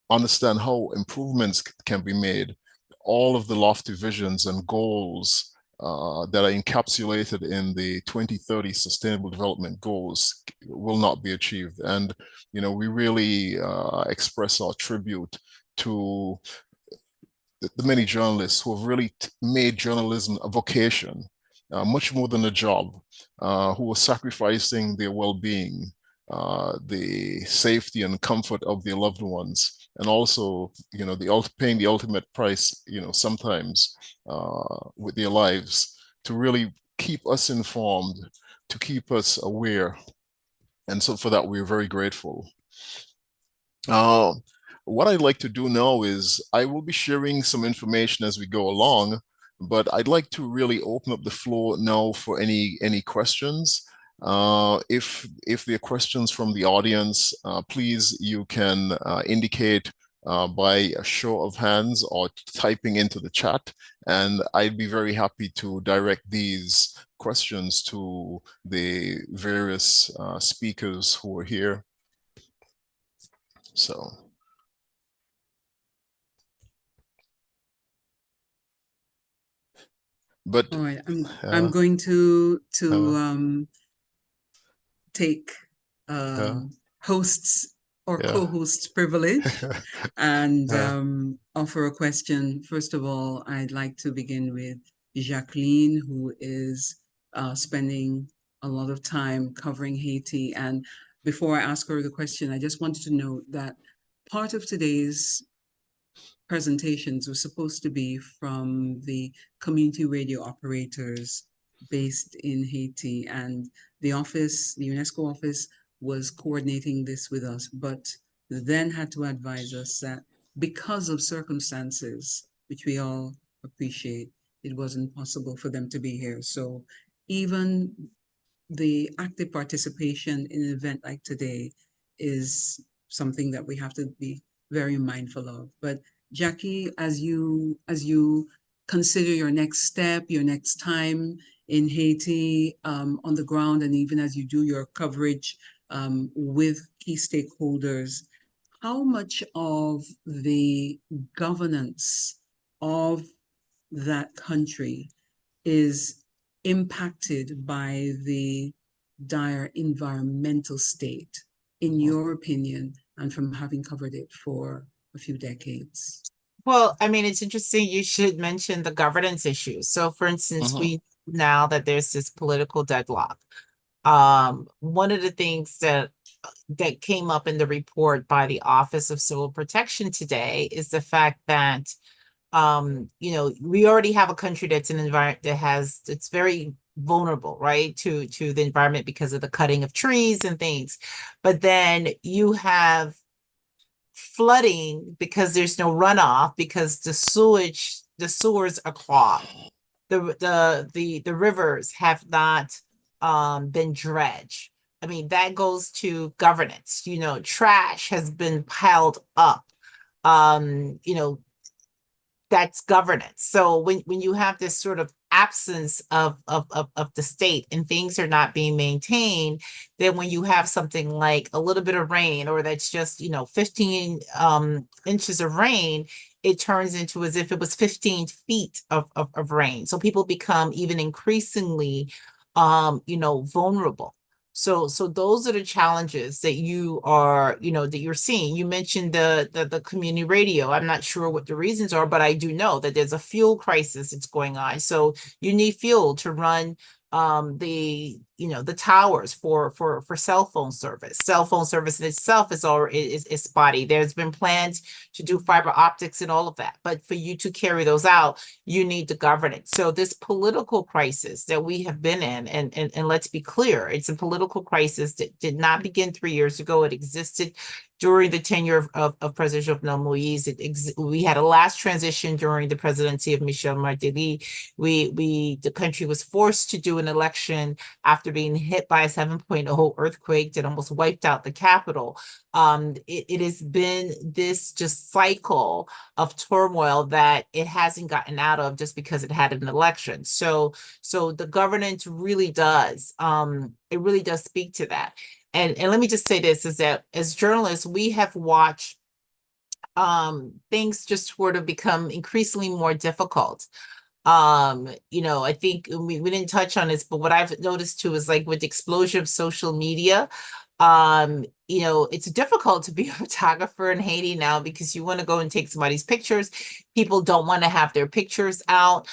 understand how improvements can be made, all of the lofty visions and goals that are encapsulated in the 2030 Sustainable Development Goals will not be achieved. And, we really express our tribute to the many journalists who have really made journalism a vocation, much more than a job, who are sacrificing their well-being, the safety and comfort of their loved ones, and also, paying the ultimate price, sometimes with their lives, to really keep us informed, to keep us aware. And so for that, we're very grateful. What I'd like to do now is I will be sharing some information as we go along, but I'd like to really open up the floor now for any questions. If there are questions from the audience, please, you can indicate by a show of hands or typing into the chat, and I'd be very happy to direct these questions to the various speakers who are here. So. But all right, I'm going to take hosts or Yeah. co-host privilege and Uh, offer a question. First of all, I'd like to begin with Jacqueline, who is spending a lot of time covering Haiti. And before I ask her the question, I just wanted to note that part of today's presentations were supposed to be from the community radio operators based in Haiti, and the office, the UNESCO office, was coordinating this with us, but then had to advise us that because of circumstances, which we all appreciate, it wasn't possible for them to be here. So even the active participation in an event like today is something that we have to be very mindful of. But Jackie, as you consider your next step, your next time in Haiti on the ground, and even as you do your coverage with key stakeholders, how much of the governance of that country is impacted by the dire environmental state, in your opinion, and from having covered it for a few decades? Well, I mean, it's interesting you should mention the governance issues. So for instance, we now that there's this political deadlock. One of the things that came up in the report by the Office of Civil Protection today is the fact that we already have a country that's an environment that it's very vulnerable, right, to the environment because of the cutting of trees and things. But then you have flooding because there's no runoff because the sewers are clogged. The rivers have not been dredged. I mean, that goes to governance. Trash has been piled up. That's governance. So when you have this sort of absence of the state and things are not being maintained, then when you have something like a little bit of rain, or that's just 15 inches of rain, it turns into as if it was 15 feet of rain. So people become even increasingly vulnerable. So those are the challenges that that you're seeing. You mentioned the community radio. I'm not sure what the reasons are, but I do know that there's a fuel crisis that's going on. So you need fuel to run the towers for cell phone service. Cell phone service in itself is spotty. There's been plans to do fiber optics and all of that, but for you to carry those out, you need the governance. So this political crisis that we have been in, and let's be clear, it's a political crisis that did not begin 3 years ago. It existed during the tenure of President Jovenel Moise. We had a last transition during the presidency of Michel Martelly. The country was forced to do an election after being hit by a 7.0 earthquake that almost wiped out the capital. It has been this just cycle of turmoil that it hasn't gotten out of just because it had an election. So the governance really does, it really does speak to that. And let me just say this, is that as journalists, we have watched things just sort of become increasingly more difficult. I think we didn't touch on this, but what I've noticed too is, like, with the explosion of social media, it's difficult to be a photographer in Haiti now because you want to go and take somebody's pictures. People don't want to have their pictures out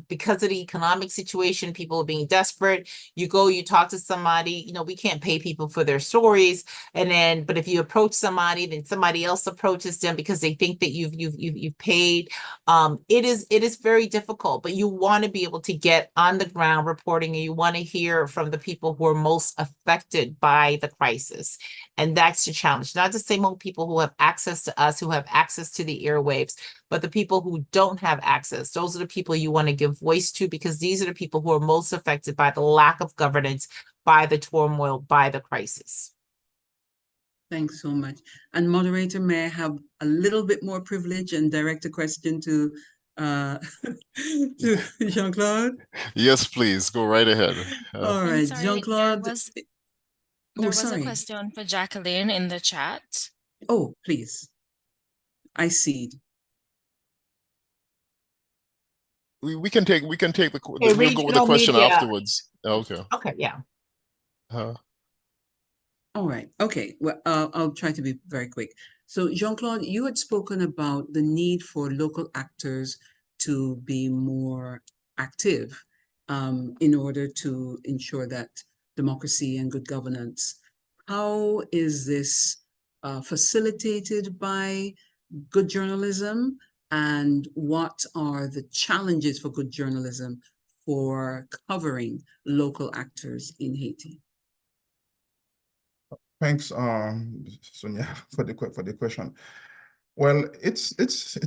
because of the economic situation. People are being desperate. You go, you talk to somebody, we can't pay people for their stories. But if you approach somebody, then somebody else approaches them because they think that you've paid. It is very difficult, but you want to be able to get on the ground reporting, and you want to hear from the people who are most affected by the crisis. And that's the challenge. Not the same old people who have access to us, who have access to the airwaves, but the people who don't have access. Those are the people you want to give voice to, because these are the people who are most affected by the lack of governance, by the turmoil, by the crisis. Thanks so much. And moderator, may I have a little bit more privilege and direct a question to to Jean-Claude? Yes, please go right ahead. All right, Jean-Claude. There was a question for Jacqueline in the chat. Oh, please. I cede. We can take the we'll go with the question afterwards. Okay. Okay, yeah. All right. Okay. Well, I'll try to be very quick. So, Jean-Claude, you had spoken about the need for local actors to be more active in order to ensure that democracy and good governance. How is this facilitated by good journalism? And what are the challenges for good journalism for covering local actors in Haiti? Thanks, Sonia, for the question. Well, it's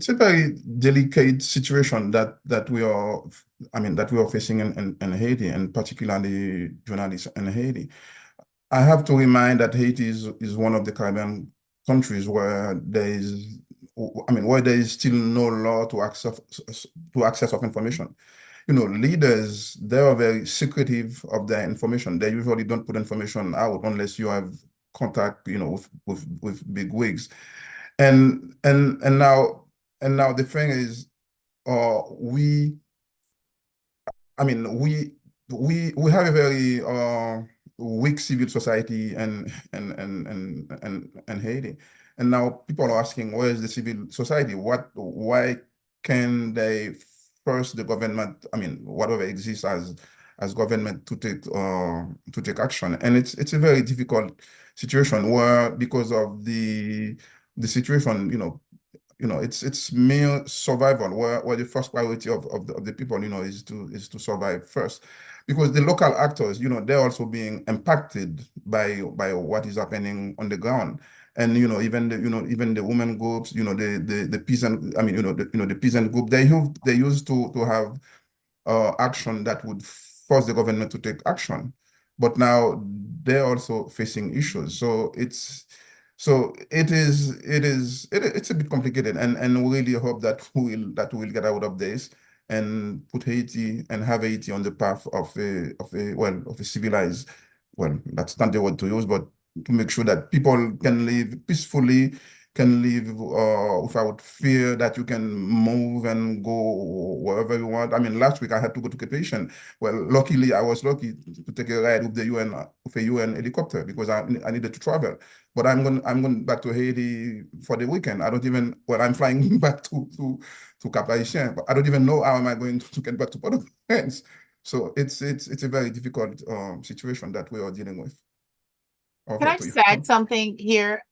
a very delicate situation that we are, that we are facing in Haiti, and particularly journalists in Haiti. I have to remind that Haiti is one of the Caribbean countries where where there is still no law to access of information. Leaders, they are very secretive of their information. They usually don't put information out unless you have contact, with big wigs. And now the thing is, we we have a very weak civil society and Haiti. And now people are asking, where is the civil society? Why can they force the government, whatever exists as government to take action? And it's a very difficult situation where, because of the situation, it's mere survival, where the first priority of the people, is to survive first, because the local actors, they're also being impacted by what is happening on the ground. And even the women groups, the peasant, the peasant group, they used to have action that would force the government to take action, but now they're also facing issues. So it's a bit complicated, and we really hope that we'll get out of this and put Haiti and have Haiti on the path of a civilized, well, that's not the word to use, but to make sure that people can live peacefully, can live without fear, that you can move and go wherever you want. Last week I had to go to Cape Haitian. Well, luckily I was lucky to take a ride with a UN helicopter, because I needed to travel. But I'm going back to Haiti for the weekend. I'm flying back to Cap Haitien, but I don't even know how am I going to get back to Port-au-Prince. So it's a very difficult situation that we are dealing with. Can I just add something here?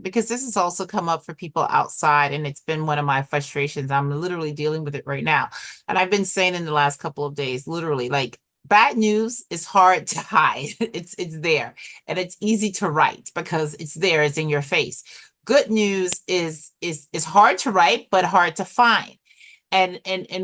Because this has also come up for people outside, and it's been one of my frustrations. I'm literally dealing with it right now. And I've been saying in the last couple of days, literally, like, bad news is hard to hide. It's there, and it's easy to write because it's there, it's in your face. Good news is hard to write, but hard to find. And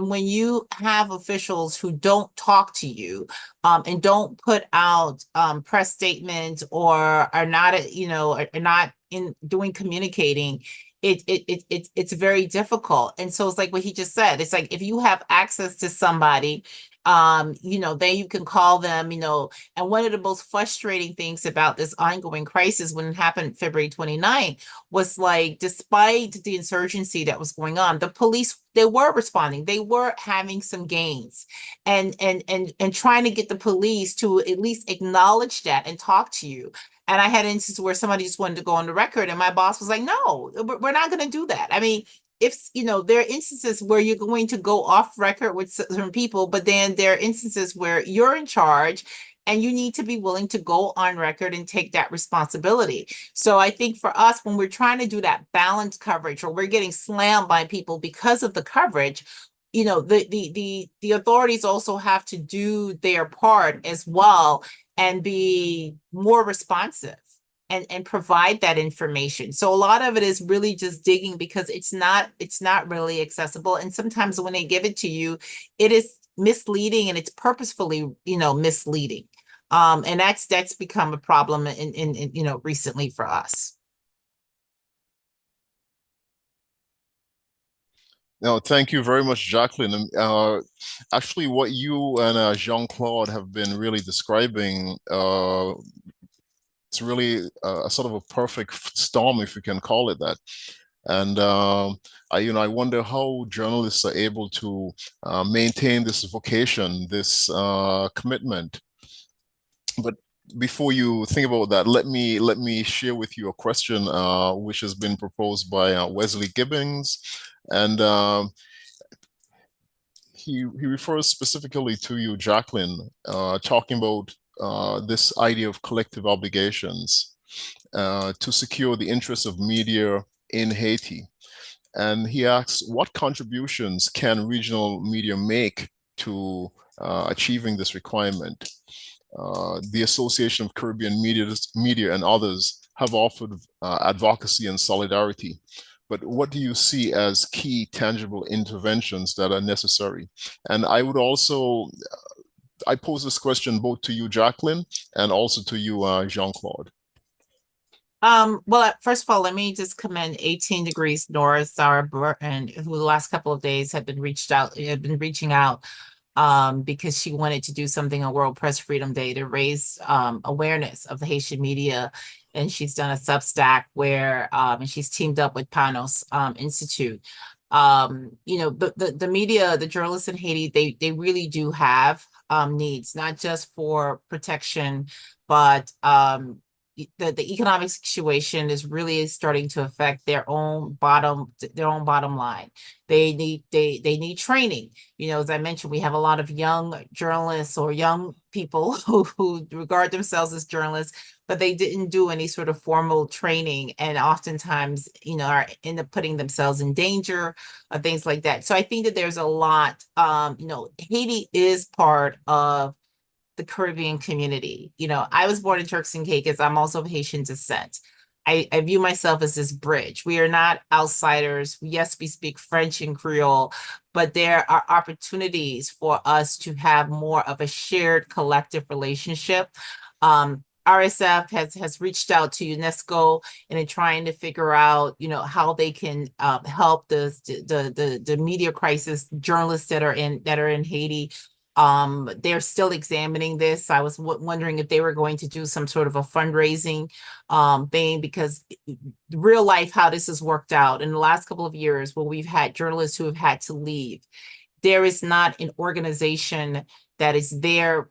when you have officials who don't talk to you, and don't put out press statements, or are not, are not in doing communicating, it's very difficult. And so it's like what he just said. It's like, if you have access to somebody, then you can call them, and one of the most frustrating things about this ongoing crisis, when it happened February 29th, was like, despite the insurgency that was going on, the police, they were responding, they were having some gains, and trying to get the police to at least acknowledge that and talk to you. And I had instances where somebody just wanted to go on the record, and my boss was like, no, we're not going to do that. If, there are instances where you're going to go off record with certain people, but then there are instances where you're in charge and you need to be willing to go on record and take that responsibility. So I think for us, when we're trying to do that balanced coverage, or we're getting slammed by people because of the coverage, the authorities also have to do their part as well, and be more responsive and provide that information. So a lot of it is really just digging, because it's not really accessible. And sometimes when they give it to you, it is misleading, and it's purposefully, misleading. And that's become a problem in recently for us. No, thank you very much, Jacqueline. Actually, what you and Jean-Claude have been really describing, it's really a sort of a perfect storm, if you can call it that. And I wonder how journalists are able to maintain this vocation, this commitment. But before you think about that, let me share with you a question which has been proposed by Wesley Gibbons, and he refers specifically to you, Jacqueline, talking about this idea of collective obligations to secure the interests of media in Haiti. And he asks, what contributions can regional media make to achieving this requirement? The Association of Caribbean Media and others have offered advocacy and solidarity. But what do you see as key tangible interventions that are necessary? And I would also, I pose this question both to you, Jacqueline, and also to you, Jean-Claude. Well, first of all, let me just commend 18 Degrees North, Sarah Burton, who the last couple of days have been reaching out because she wanted to do something on World Press Freedom Day to raise awareness of the Haitian media. And she's done a Substack where and she's teamed up with Panos Institute. You know, the media, the journalists in Haiti, they really do have needs, not just for protection, but the economic situation is really starting to affect their own bottom line. They need training. You know, as I mentioned, we have a lot of young journalists or young people who regard themselves as journalists, but they didn't do any sort of formal training, and oftentimes, you know, end up putting themselves in danger or things like that. So I think that there's a lot. You know, Haiti is part of the Caribbean community. You know, I was born in Turks and Caicos. I'm also of Haitian descent. I view myself as this bridge. We are not outsiders. Yes, we speak French and Creole, but there are opportunities for us to have more of a shared collective relationship. RSF has reached out to UNESCO and in trying to figure out, you know, how they can help the media crisis journalists that are in Haiti. They're still examining this. I was wondering if they were going to do some sort of a fundraising thing, because real life, how this has worked out in the last couple of years, where we've had journalists who have had to leave, there is not an organization that is there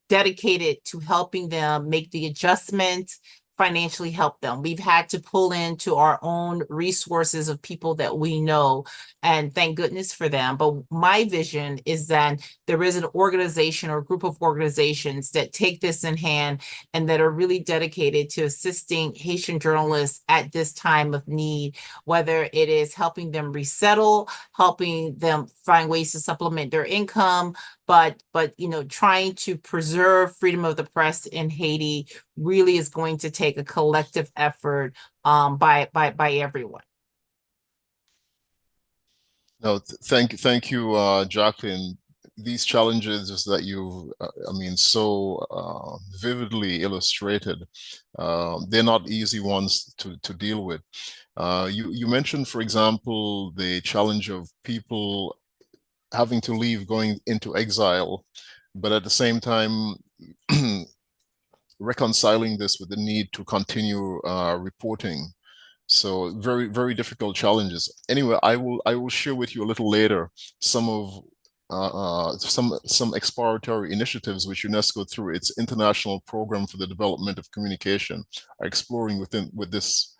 dedicated to helping them make the adjustments, financially help them. We've had to pull into our own resources of people that we know, and thank goodness for them. But my vision is that there is an organization or group of organizations that take this in hand and that are really dedicated to assisting Haitian journalists at this time of need, whether it is helping them resettle, helping them find ways to supplement their income, but you know, trying to preserve freedom of the press in Haiti really is going to take a collective effort by everyone. No, thank you, Jacqueline. These challenges that you've, I mean, so vividly illustrated, they're not easy ones to deal with. You mentioned, for example, the challenge of people having to leave, going into exile, but at the same time, reconciling this with the need to continue reporting. So very, very difficult challenges. Anyway, I will share with you a little later some of some exploratory initiatives which UNESCO, through its International Program for the Development of Communication, are exploring with this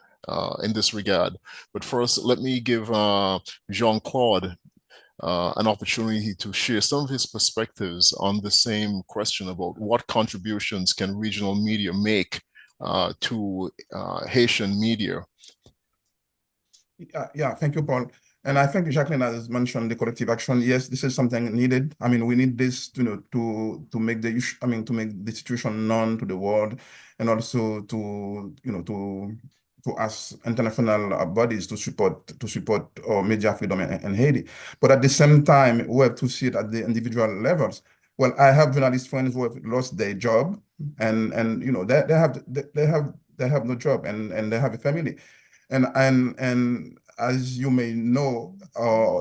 in this regard. But first, let me give Jean-Claude an opportunity to share some of his perspectives on the same question about what contributions can regional media make to Haitian media. Yeah, thank you, Paul. And I think Jacqueline has mentioned the collective action. Yes, this is something needed. I mean, we need this, you know, to make the issue, I mean, to make the situation known to the world, and also to, you know, to ask international bodies to support media freedom in Haiti. But at the same time, we have to see it at the individual levels. Well, I have journalist friends who have lost their job, and you know, they have no job, and they have a family. And as you may know,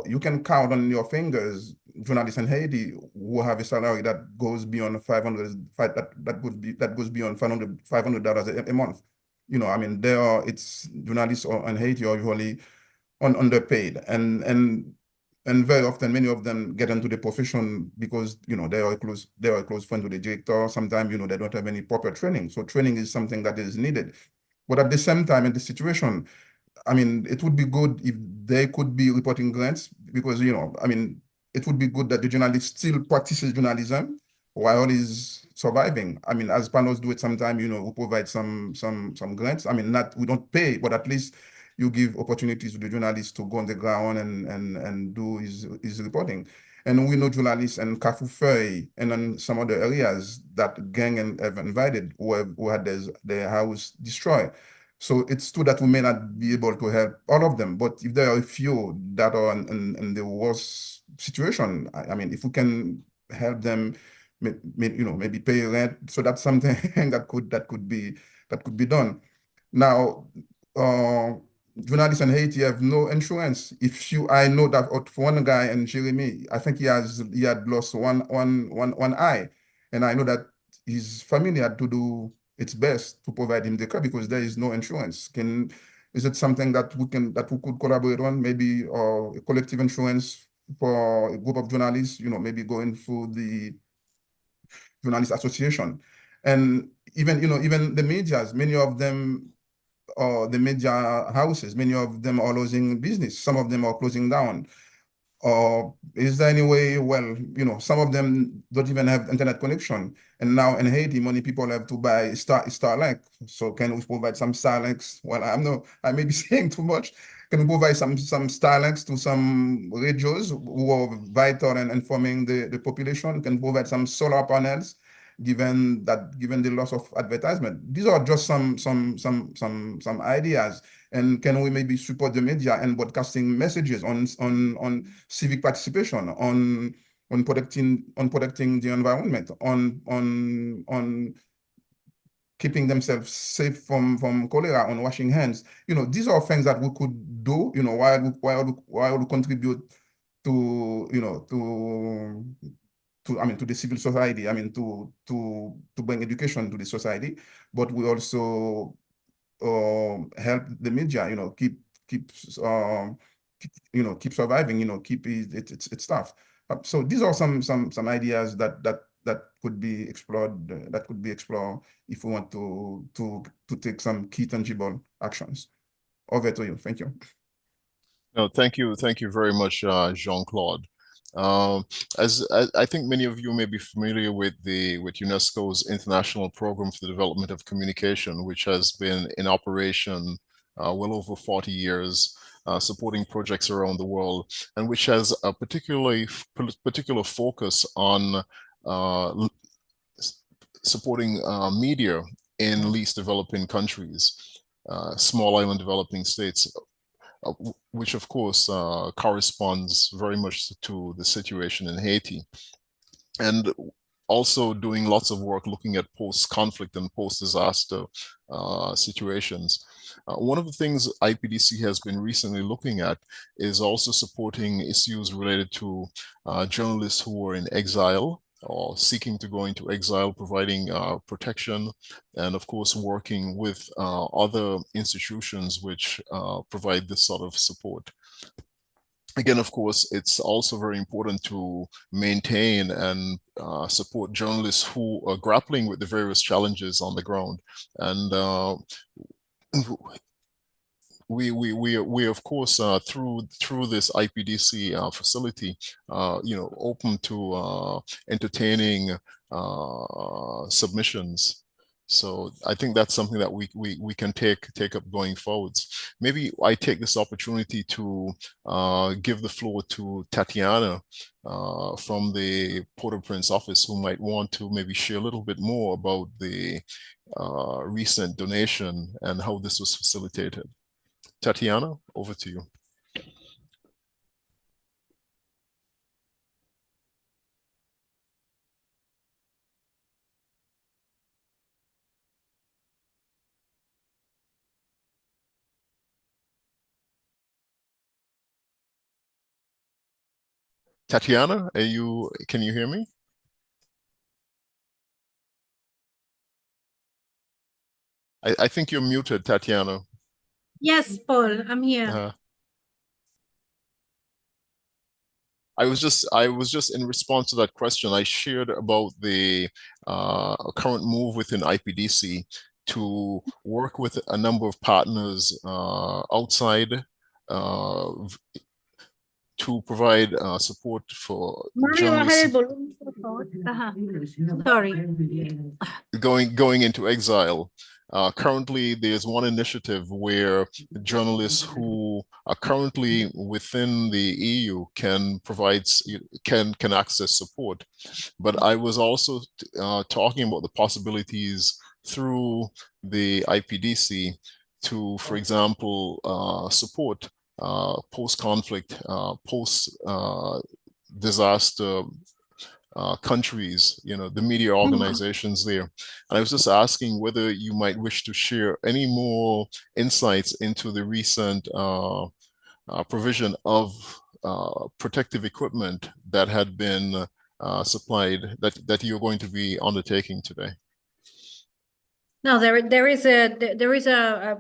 you can count on your fingers journalists in Haiti who have a salary that goes beyond that goes beyond $500 a month. You know, I mean, it's journalists in Haiti are usually underpaid, and and very often, many of them get into the profession because, they are a close friend with the director. Sometimes, they don't have any proper training. So training is something that is needed. But at the same time, in the situation, I mean, it would be good if they could be reporting grants because, I mean, it would be good that the journalist still practices journalism while he's surviving. I mean, as Panos do it sometimes, we provide some grants. I mean, we don't pay, but at least you give opportunities to the journalists to go on the ground and do his reporting. And we know journalists in Kafufei and in some other areas that gang have invited who had their house destroyed. So it's true that we may not be able to help all of them, but if there are a few that are in the worst situation, I mean, if we can help them, maybe pay rent, so that's something that could be done. Now, journalists in Haiti have no insurance. I know that for one guy in Jeremy, I think he had lost one eye, and I know that his family had to do its best to provide him the care because there is no insurance. Is it something that we could collaborate on? Maybe a collective insurance for a group of journalists, maybe going through the journalist association. And even the medias, many of them, the media houses, many of them are losing business. Some of them are closing down. Or is there any way, well, some of them don't even have internet connection. And now in Haiti, many people have to buy Starlink. So can we provide some Starlinks? Well, I may be saying too much. Can we provide some Starlinks to some radios who are vital in informing the population? Can we provide some solar panels, given the loss of advertisement? These are just some ideas. And can we maybe support the media and broadcasting messages on civic participation, on protecting the environment, on keeping themselves safe from cholera, on washing hands? These are things that we could do, while we contribute to, to the civil society. I mean, to bring education to the society, but we also help the media, keep surviving, keep its stuff. So these are some ideas that could be explored. If we want to take some key tangible actions. Over to you. Thank you. No, thank you very much, Jean-Claude. As I think many of you may be familiar with UNESCO's International Program for the Development of Communication, which has been in operation well over 40 years, supporting projects around the world, and which has a particular focus on supporting media in least developing countries, small island developing states. Which of course corresponds very much to the situation in Haiti, and also doing lots of work looking at post-conflict and post-disaster situations. One of the things IPDC has been recently looking at is also supporting issues related to journalists who are in exile or seeking to go into exile, providing protection, and of course working with other institutions which provide this sort of support. Again, of course, it's also very important to maintain and support journalists who are grappling with the various challenges on the ground. And we of course through this IPDC facility, open to entertaining submissions. So I think that's something that we can take up going forwards. Maybe I take this opportunity to give the floor to Tatiana from the Port-au-Prince office, who might want to maybe share a little bit more about the recent donation and how this was facilitated. Tatiana, over to you. Tatiana, can you hear me? I think you're muted, Tatiana. Yes, Paul, I'm here. I was just in response to that question. I shared about the current move within IPDC to work with a number of partners outside to provide support for journalists Sorry. going into exile. Currently, there's one initiative where journalists who are currently within the EU can access support. But I was also talking about the possibilities through the IPDC to, for example, support post-conflict, post-disaster countries, the media organizations there. And I was just asking whether you might wish to share any more insights into the recent provision of protective equipment that had been supplied that you're going to be undertaking today. No, there is a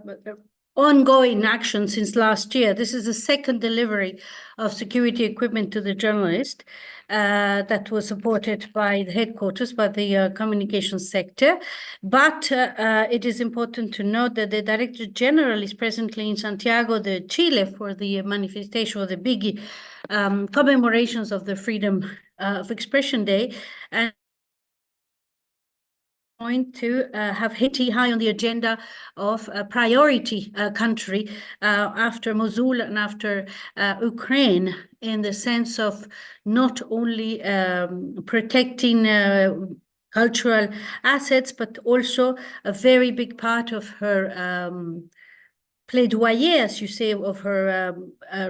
ongoing action since last year. This is the second delivery of security equipment to the journalist that was supported by the headquarters, by the communications sector. But it is important to note that the Director General is presently in Santiago de Chile for the manifestation of the big commemorations of the Freedom of Expression Day. And going to have Haiti high on the agenda of a priority country after Mosul and after Ukraine, in the sense of not only protecting cultural assets, but also a very big part of her plaidoyer, as you say, of her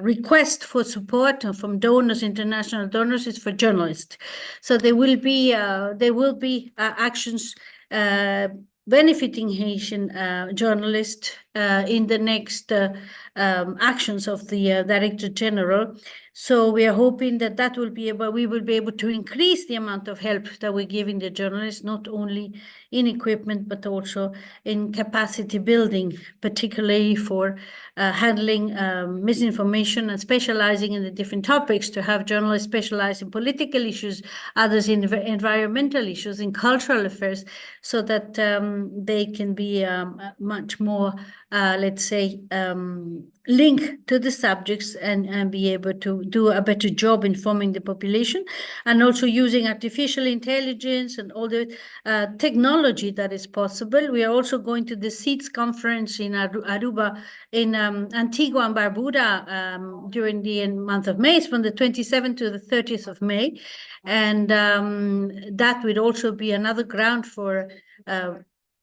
request for support from donors, international donors, is for journalists. So there will be actions benefiting Haitian journalists in the next actions of the Director General. So we are hoping that we will be able to increase the amount of help that we're giving the journalists, not only in equipment, but also in capacity building, particularly for handling misinformation and specializing in the different topics, to have journalists specialize in political issues, others in environmental issues, in cultural affairs, so that they can be much more, let's say, linked to the subjects and be able to do a better job informing the population, and also using artificial intelligence and all the technology that is possible. We are also going to the SEEDS conference in Aruba, in Antigua and Barbuda during the month of May, from the 27th to the 30th of May. And that would also be another ground for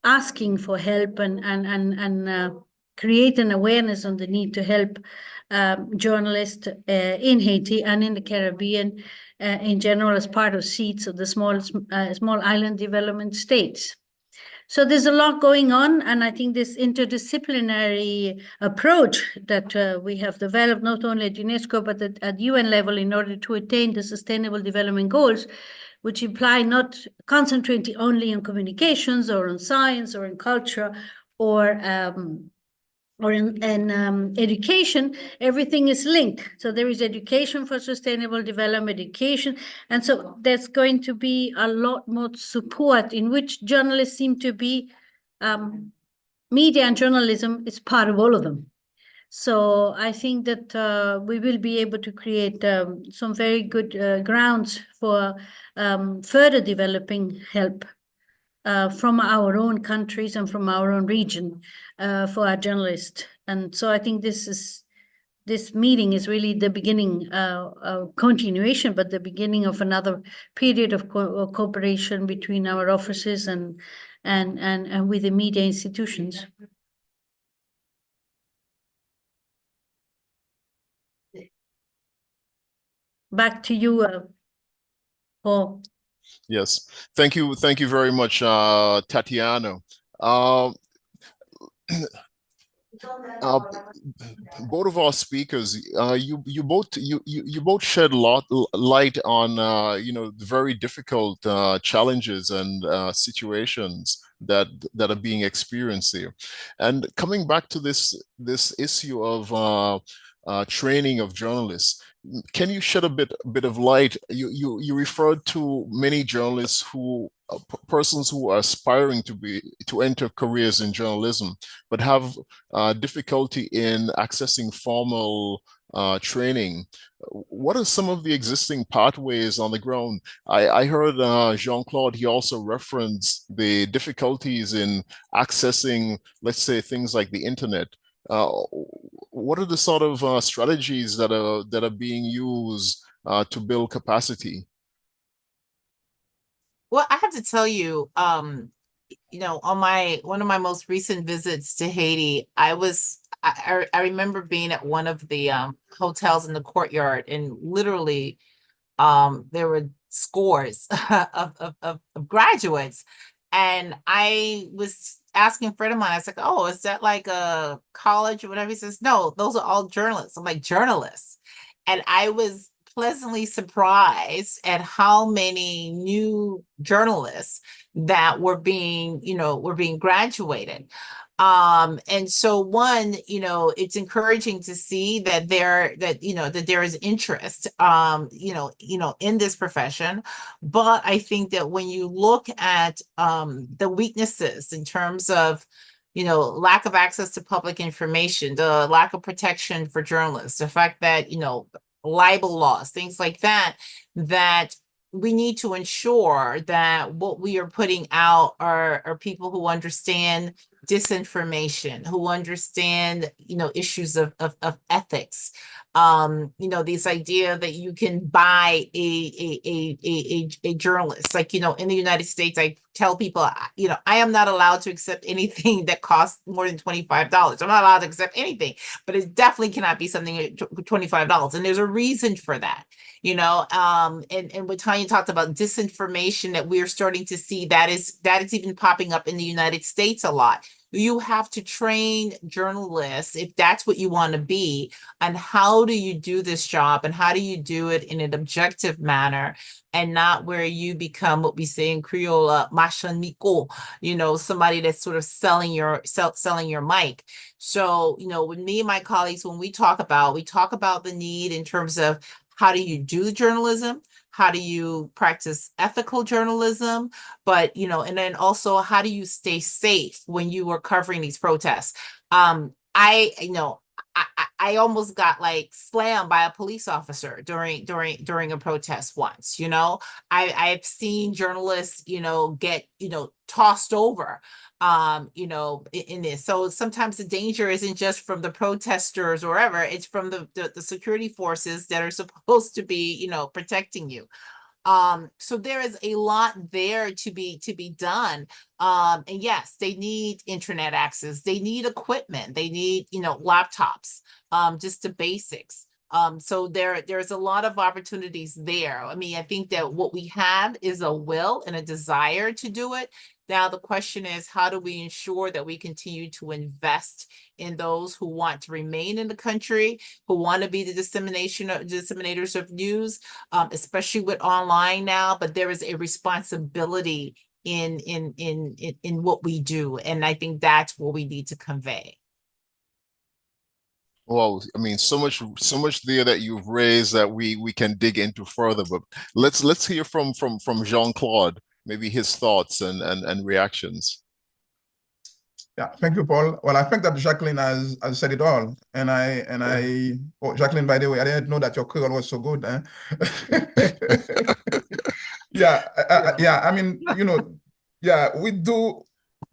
asking for help and create an awareness on the need to help journalists in Haiti and in the Caribbean in general, as part of SEEDS, of the small island development states. So there's a lot going on, and I think this interdisciplinary approach that we have developed, not only at UNESCO, but at UN level, in order to attain the Sustainable Development Goals, which imply not concentrating only on communications or on science or in culture or in education. Everything is linked. So there is education for sustainable development, education. And so there's going to be a lot more support, in which journalists seem to be, media and journalism is part of all of them. So I think that we will be able to create some very good grounds for further developing help from our own countries and from our own region for our journalists. And so I think this meeting is really the beginning, continuation, but the beginning of another period of cooperation between our offices and with the media institutions. Back to you, Paul. Yes, thank you very much, Tatiana. Both of our speakers, you both shed a lot light on the very difficult challenges and situations that are being experienced here. And coming back to this issue of training of journalists, Can you shed a bit of light? You referred to many journalists who persons who are aspiring to enter careers in journalism, but have difficulty in accessing formal training. What are some of the existing pathways on the ground? I heard Jean-Claude, he also referenced the difficulties in accessing, let's say, things like the internet. What are the sort of strategies that are being used to build capacity? Well, I have to tell you, on one of my most recent visits to Haiti, I remember being at one of the hotels in the courtyard, and literally there were scores of graduates. And I was asking a friend of mine, I was like, oh, is that like a college or whatever? He says, no, those are all journalists. I'm like, journalists. And I was pleasantly surprised at how many new journalists that were being graduated. And so one, it's encouraging to see that there is interest, in this profession. But I think that when you look at the weaknesses in terms of, lack of access to public information, the lack of protection for journalists, the fact that, libel laws, things like that, that we need to ensure that what we are putting out are people who understand disinformation, who understand, issues of ethics. This idea that you can buy a journalist, like, in the United States, I tell people, I am not allowed to accept anything that costs more than $25. I'm not allowed to accept anything, but it definitely cannot be something at $25. And there's a reason for that. And what Tanya talked about, disinformation, that we're starting to see that is even popping up in the United States a lot. You have to train journalists, if that's what you want to be, on how do you do this job and how do you do it in an objective manner, and not where you become what we say in Creole, machaniko, somebody that's sort of selling your mic. So, with me and my colleagues, when we talk about the need in terms of how do you do journalism, how do you practice ethical journalism, but, and then also how do you stay safe when you are covering these protests? I almost got like slammed by a police officer during a protest once. I've seen journalists, get, tossed over, in this. So sometimes the danger isn't just from the protesters or whatever, it's from the security forces that are supposed to be, protecting you. So there is a lot there to be done. And yes, they need internet access, they need equipment, they need, laptops, just the basics. So there's a lot of opportunities there. I mean, I think that what we have is a will and a desire to do it. Now, the question is, how do we ensure that we continue to invest in those who want to remain in the country, who want to be the disseminators of news, especially with online now, but there is a responsibility in what we do. And I think that's what we need to convey. Well, I mean, so much there that you've raised that we can dig into further, but let's hear from Jean-Claude, maybe his thoughts and reactions. Yeah, thank you, Paul. Well, I think that Jacqueline has said it all. Oh, Jacqueline, by the way, I didn't know that your Creole was so good. Yeah, I mean, we do.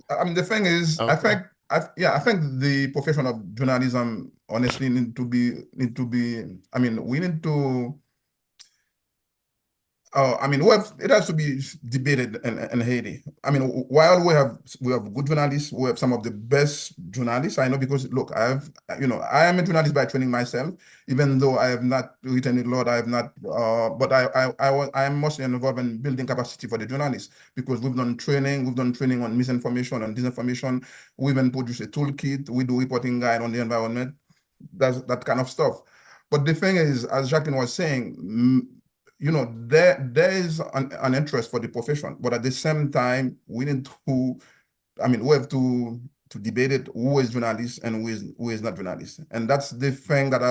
I mean, the thing is, Okay. I think the profession of journalism honestly need to be. I mean, we need to. I mean, it has to be debated in Haiti. I mean, while we have good journalists, we have some of the best journalists. I know because look, I am a journalist by training myself, even though I have not written a lot. I have not, but I am mostly involved in building capacity for the journalists because we've done training on misinformation and disinformation. We even produce a toolkit. We do reporting guide on the environment. That's that kind of stuff. But the thing is, as Jacqueline was saying, there is an interest for the profession, but at the same time, we need to, I mean, we have to debate it, who is journalist and who is not journalist. And that's the thing that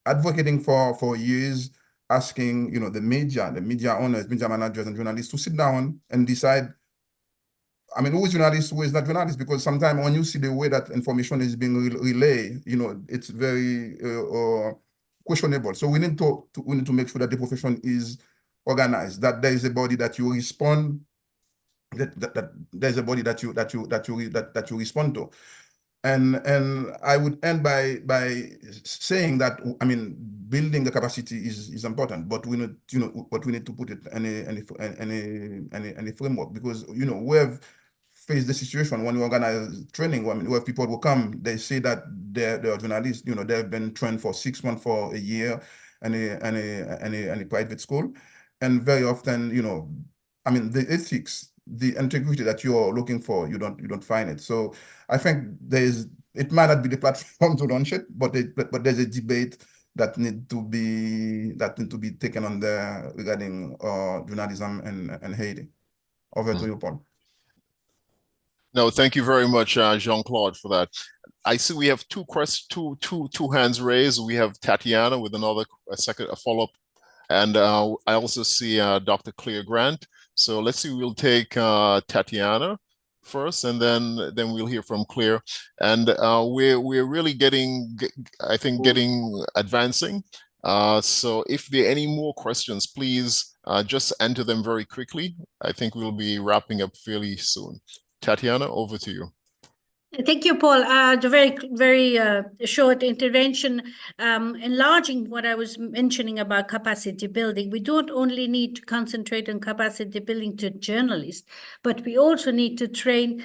advocating for years, asking, the media owners, media managers, and journalists to sit down and decide. I mean, who is journalist, who is not journalist? Because sometimes when you see the way that information is being relayed, it's very questionable. So we need to make sure that the profession is organized, that there is a body that you respond, that there's a body that you respond to. And I would end by saying that, I mean, building the capacity is important, but we need to put it in a framework, because we have faced the situation when we organize training. I mean, where people will come, they say that they're journalists, they've been trained for 6 months, for a year, in a private school, and very often, I mean, the ethics, the integrity that you're looking for, you don't find it. So I think it might not be the platform to launch it, but there's a debate that need to be taken on there regarding journalism in Haiti. Over to you, Paul. No, thank you very much, Jean-Claude, for that. I see we have two hands raised. We have Tatiana with a follow-up, and I also see Dr. Claire Grant. So let's see, we'll take Tatiana first, and then we'll hear from Claire. And we're really advancing. So if there are any more questions, please just enter them very quickly. I think we'll be wrapping up fairly soon. Tatiana, over to you. Thank you, Paul. The very, very short intervention, enlarging what I was mentioning about capacity building. We don't only need to concentrate on capacity building to journalists, but we also need to train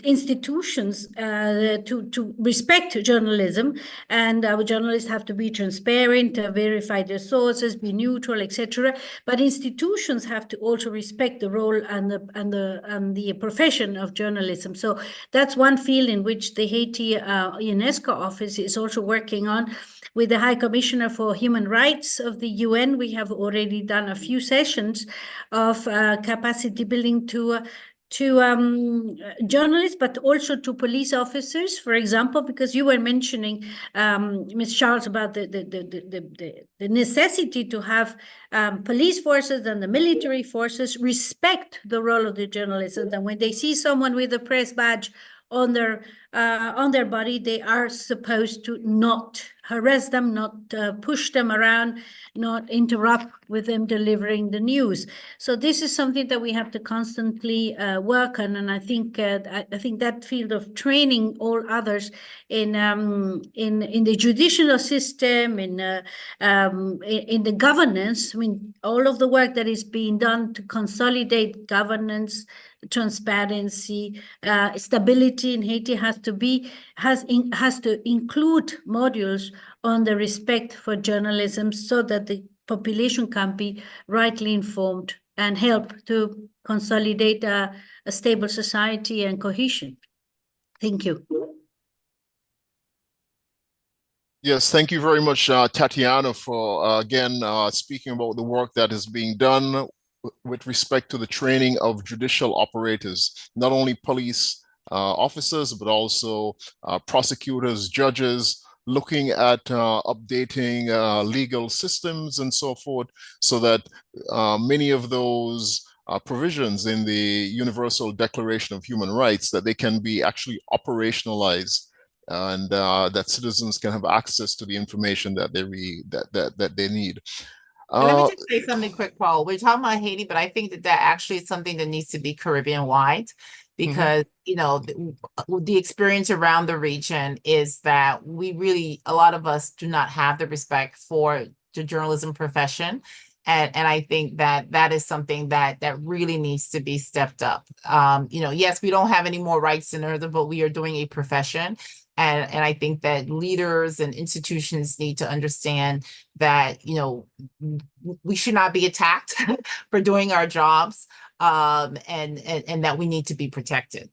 institutions to respect journalism. And our journalists have to be transparent, verify their sources, be neutral, etc. But institutions have to also respect the role and the profession of journalism. So that's one field in which the Haiti UNESCO Office is also working on. With the High Commissioner for Human Rights of the UN, we have already done a few sessions of capacity building to journalists, but also to police officers, for example, because you were mentioning, Ms. Charles, about the necessity to have police forces and the military forces respect the role of the journalists. And when they see someone with a press badge on their body, they are supposed to not harass them, not push them around, not interrupt with them delivering the news. So this is something that we have to constantly work on, and I think that field of training all others in the judicial system, in the governance. I mean, all of the work that is being done to consolidate governance, transparency, stability in Haiti has to include modules on the respect for journalism, so that the population can be rightly informed and help to consolidate a stable society and cohesion. Thank you. Yes, thank you very much, Tatiana, for again speaking about the work that is being done with respect to the training of judicial operators, not only police officers, but also prosecutors, judges, looking at updating legal systems and so forth, so that many of those provisions in the Universal Declaration of Human Rights, that they can be actually operationalized, and that citizens can have access to the information that they need. Let me just say something quick, Paul. We're talking about Haiti, but I think that actually is something that needs to be Caribbean-wide, because the experience around the region is that a lot of us do not have the respect for the journalism profession. And I think that is something that really needs to be stepped up. Yes, we don't have any more rights in Earth, but we are doing a profession. And I think that leaders and institutions need to understand that, we should not be attacked for doing our jobs, and that we need to be protected.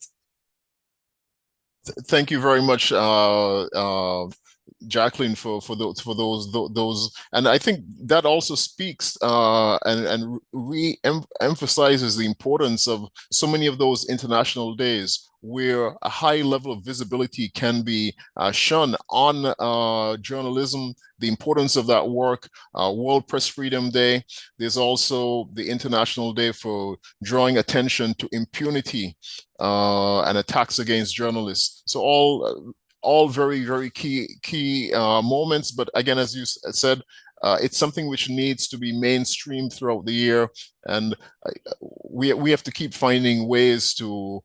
Thank you very much, Jacqueline, for those, and I think that also speaks and re-emphasizes the importance of so many of those international days where a high level of visibility can be shone on journalism, the importance of that work. World Press Freedom Day. There's also the International Day for drawing attention to impunity and attacks against journalists. So all very, very key moments. But again, as you said, it's something which needs to be mainstream throughout the year, and we have to keep finding ways to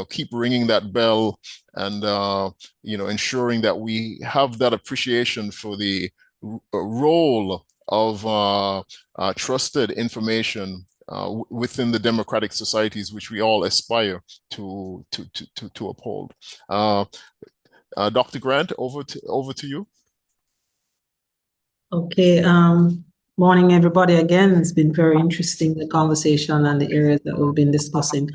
keep ringing that bell and ensuring that we have that appreciation for the role of trusted information within the democratic societies which we all aspire to uphold. Dr. Grant, over to you. Okay. Morning, everybody. Again, it's been very interesting, the conversation and the areas that we've been discussing.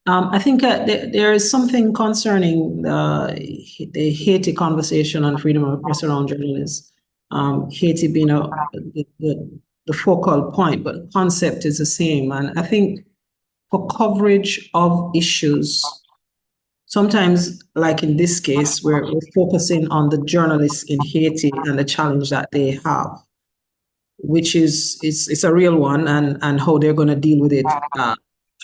I think there is something concerning the Haiti conversation on freedom of press around journalists. Haiti being the focal point, but the concept is the same. And I think for coverage of issues, sometimes, like in this case, we're focusing on the journalists in Haiti and the challenge that they have, which is a real one, and how they're going to deal with it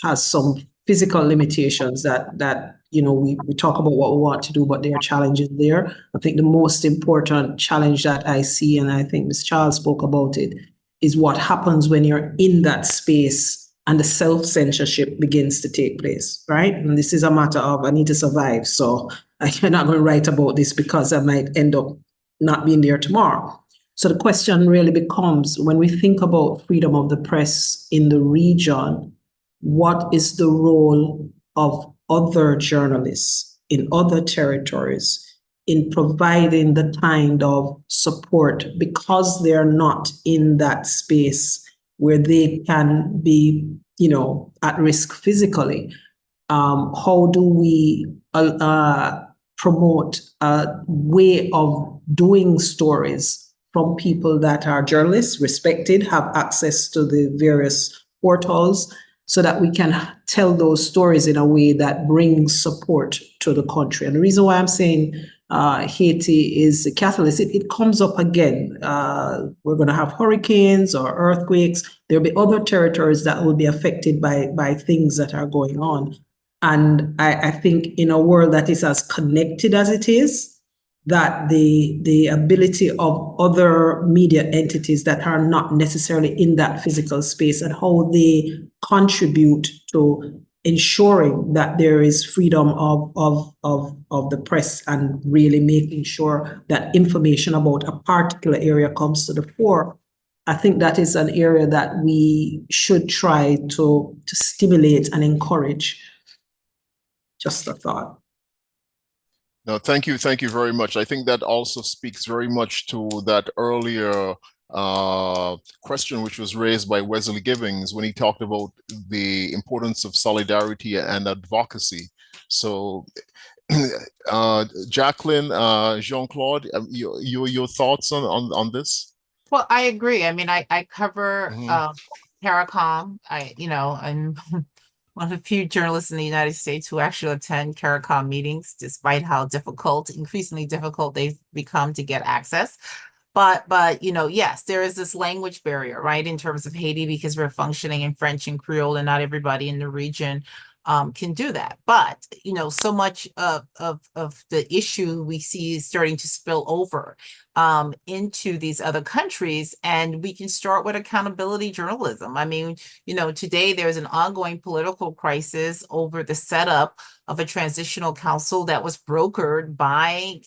has some physical limitations that we talk about what we want to do, but there are challenges there. I think the most important challenge that I see, and I think Ms. Charles spoke about it, is what happens when you're in that space and the self-censorship begins to take place, right? And this is a matter of, I need to survive, so I'm not going to write about this because I might end up not being there tomorrow. So the question really becomes, when we think about freedom of the press in the region, what is the role of other journalists in other territories in providing the kind of support, because they're not in that space where they can be, at risk physically? How do we promote a way of doing stories from people that are journalists, respected, have access to the various portals, so that we can tell those stories in a way that brings support to the country? And the reason why I'm saying Haiti is a catalyst, it comes up again. We're going to have hurricanes or earthquakes. There'll be other territories that will be affected by things that are going on. And I think in a world that is as connected as it is, that the ability of other media entities that are not necessarily in that physical space and how they contribute to ensuring that there is freedom of the press and really making sure that information about a particular area comes to the fore. I think that is an area that we should try to stimulate and encourage. Just a thought. No, thank you very much. I think that also speaks very much to that earlier question which was raised by Wesley Givings when he talked about the importance of solidarity and advocacy. So Jacqueline, Jean-Claude, your thoughts on this? Well, I agree. I mean, I cover CARICOM. I'm one of the few journalists in the United States who actually attend CARICOM meetings, despite how increasingly difficult they've become to get access. But yes, there is this language barrier, right, in terms of Haiti, because we're functioning in French and Creole, and not everybody in the region can do that. But so much of the issue we see is starting to spill over into these other countries, and we can start with accountability journalism. I mean, today there's an ongoing political crisis over the setup of a transitional council that was brokered by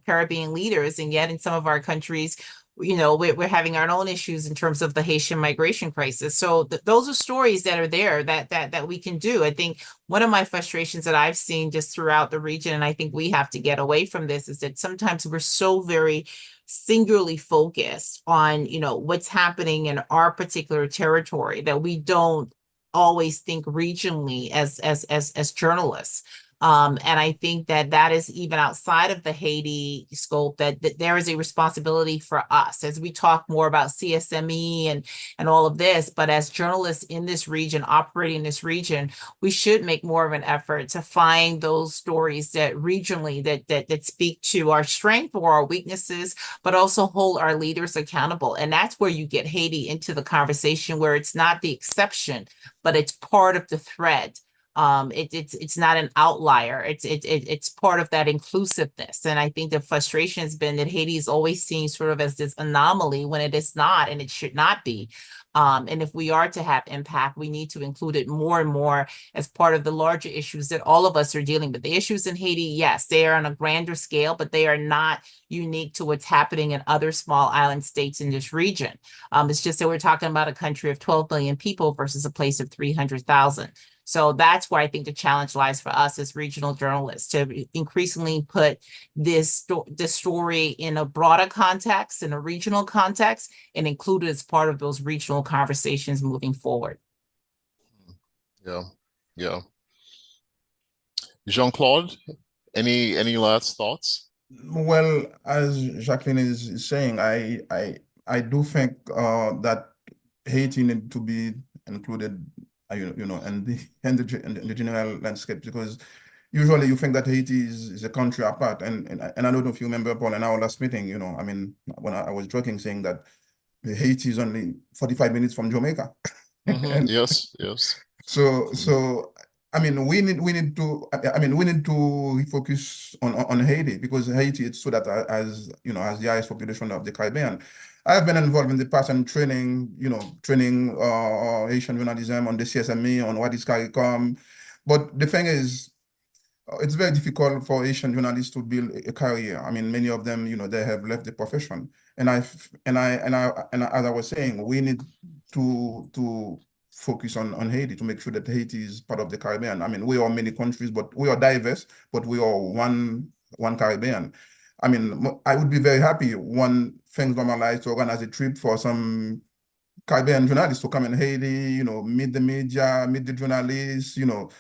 Caribbean leaders, and yet in some of our countries, we're having our own issues in terms of the Haitian migration crisis. So those are stories that are there that we can do. I think one of my frustrations that I've seen just throughout the region, and I think we have to get away from this, is that sometimes we're so very singularly focused on, what's happening in our particular territory that we don't always think regionally as journalists. And I think that that is even outside of the Haiti scope, that there is a responsibility for us as we talk more about CSME and all of this. But as journalists in this region, operating in this region, we should make more of an effort to find those stories that regionally that speak to our strength or our weaknesses, but also hold our leaders accountable. And that's where you get Haiti into the conversation, where it's not the exception, but it's part of the thread. It's not an outlier. It's part of that inclusiveness. And I think the frustration has been that Haiti is always seen sort of as this anomaly when it is not, and it should not be. And if we are to have impact, we need to include it more and more as part of the larger issues that all of us are dealing with. The issues in Haiti, yes, they are on a grander scale, but they are not unique to what's happening in other small island states in this region. It's just that we're talking about a country of 12 million people versus a place of 300,000. So that's where I think the challenge lies for us as regional journalists, to increasingly put this story in a broader context, in a regional context, and include it as part of those regional conversations moving forward. Yeah. Jean-Claude, any last thoughts? Well, as Jacqueline is saying, I do think that Haiti need to be included, in the general landscape, because usually you think that Haiti is a country apart, and I don't know if you remember, Paul, in our last meeting, I mean, when I was joking saying that Haiti is only 45 minutes from Jamaica. Mm-hmm. Yes. So I mean, we need to refocus on Haiti, because Haiti is so that as the highest population of the Caribbean. I have been involved in the past in training Haitian journalism on the CSME, on what is CARICOM. But the thing is, it's very difficult for Haitian journalists to build a career. I mean, many of them, they have left the profession. And as I was saying, we need to focus on Haiti, to make sure that Haiti is part of the Caribbean. I mean, we are many countries, but we are diverse, but we are one Caribbean. I mean, I would be very happy when things normalize to organize a trip for some Caribbean journalists to come in Haiti, meet the media, meet the journalists, and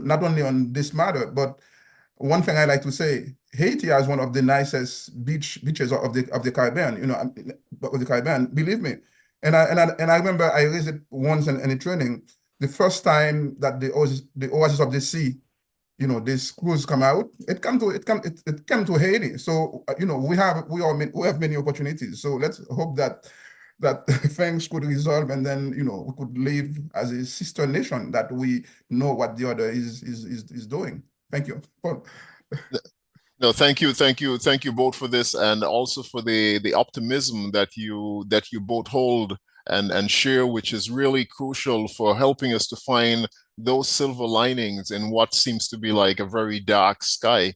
not only on this matter, but one thing I like to say, Haiti has one of the nicest beaches of the Caribbean, of the Caribbean, believe me. And I remember I raised it once in a training, the first time that the Oasis of the Sea, this cruise come out, it came to Haiti. So we have many opportunities. So let's hope that things could resolve, and then we could live as a sister nation, that we know what the other is doing. Thank you, Paul. No, thank you both for this, and also for the optimism that you both hold and share, which is really crucial for helping us to find those silver linings in what seems to be like a very dark sky.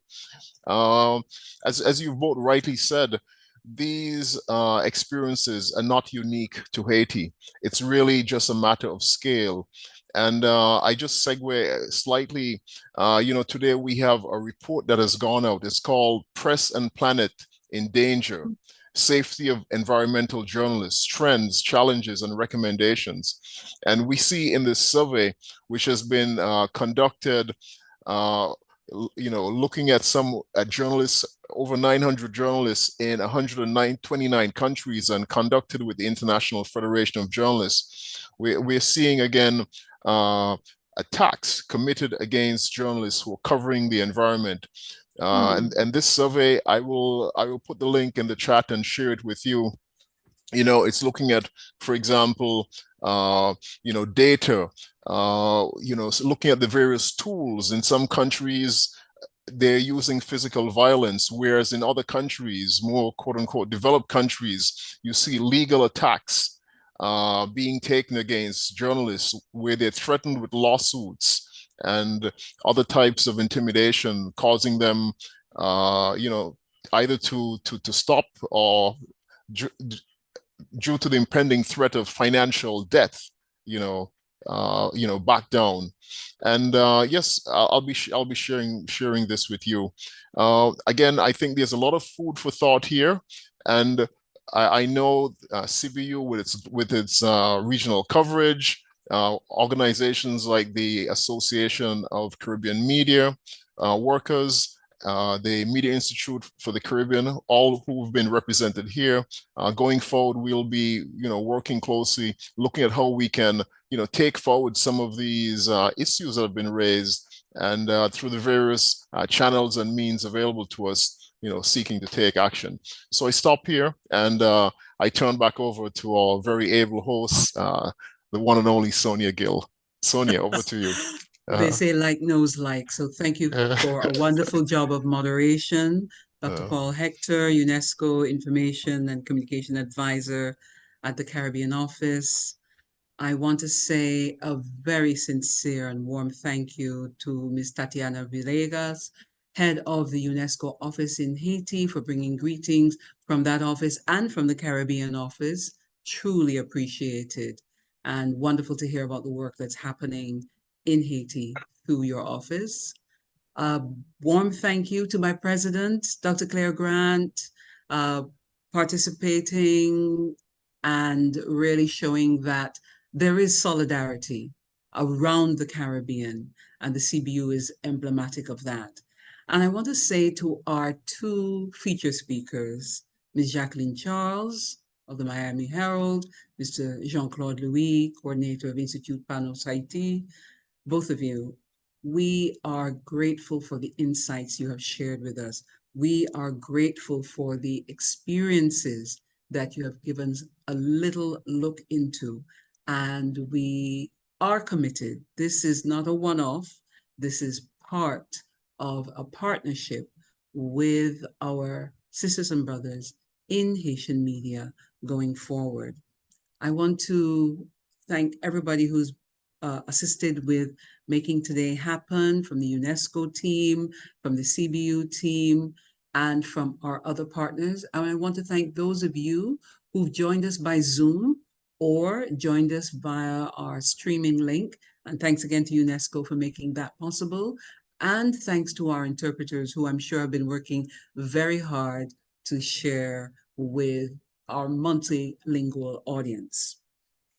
As you've both rightly said, these experiences are not unique to Haiti. It's really just a matter of scale. And I just segue slightly. Today we have a report that has gone out. It's called Press and Planet in Danger: Safety of Environmental Journalists, Trends, Challenges, and Recommendations. And we see in this survey, which has been conducted, looking at journalists, over 900 journalists in 129 countries, and conducted with the International Federation of Journalists. We're seeing again attacks committed against journalists who are covering the environment. And this survey, I will put the link in the chat and share it with you. It's looking at, for example, data, looking at the various tools. In some countries, they're using physical violence, whereas in other countries, more quote unquote developed countries, you see legal attacks being taken against journalists, where they're threatened with lawsuits and other types of intimidation, causing them, either to stop, or due to the impending threat of financial death, back down. And yes, I'll be sharing this with you. Again, I think there's a lot of food for thought here, and I know CBU with its regional coverage, organizations like the Association of Caribbean Media Workers, the Media Institute for the Caribbean, all who've been represented here. Going forward, we'll be, working closely, looking at how we can, take forward some of these issues that have been raised, and through the various channels and means available to us, seeking to take action. So I stop here, and I turn back over to our very able host, the one and only Sonia Gill. Sonia, over to you. They say like knows like, so thank you for a wonderful job of moderation. Dr. Paul Hector, UNESCO Information and Communication Advisor at the Caribbean Office. I want to say a very sincere and warm thank you to Ms. Tatiana Villegas, head of the UNESCO Office in Haiti, for bringing greetings from that office and from the Caribbean Office. Truly appreciated, and wonderful to hear about the work that's happening in Haiti through your office. A warm thank you to my president, Dr. Claire Grant, participating and really showing that there is solidarity around the Caribbean, and the CBU is emblematic of that. And I want to say to our two feature speakers, Ms. Jacqueline Charles of the Miami Herald, Mr. Jean-Claude Louis, coordinator of Institute Panos Haiti, both of you, we are grateful for the insights you have shared with us. We are grateful for the experiences that you have given us a little look into, and we are committed. This is not a one-off. This is part of a partnership with our sisters and brothers in Haitian media going forward. I want to thank everybody who's assisted with making today happen, from the UNESCO team, from the CBU team, and from our other partners. And I want to thank those of you who've joined us by Zoom or joined us via our streaming link. And thanks again to UNESCO for making that possible. And thanks to our interpreters, who I'm sure have been working very hard to share with our multilingual audience.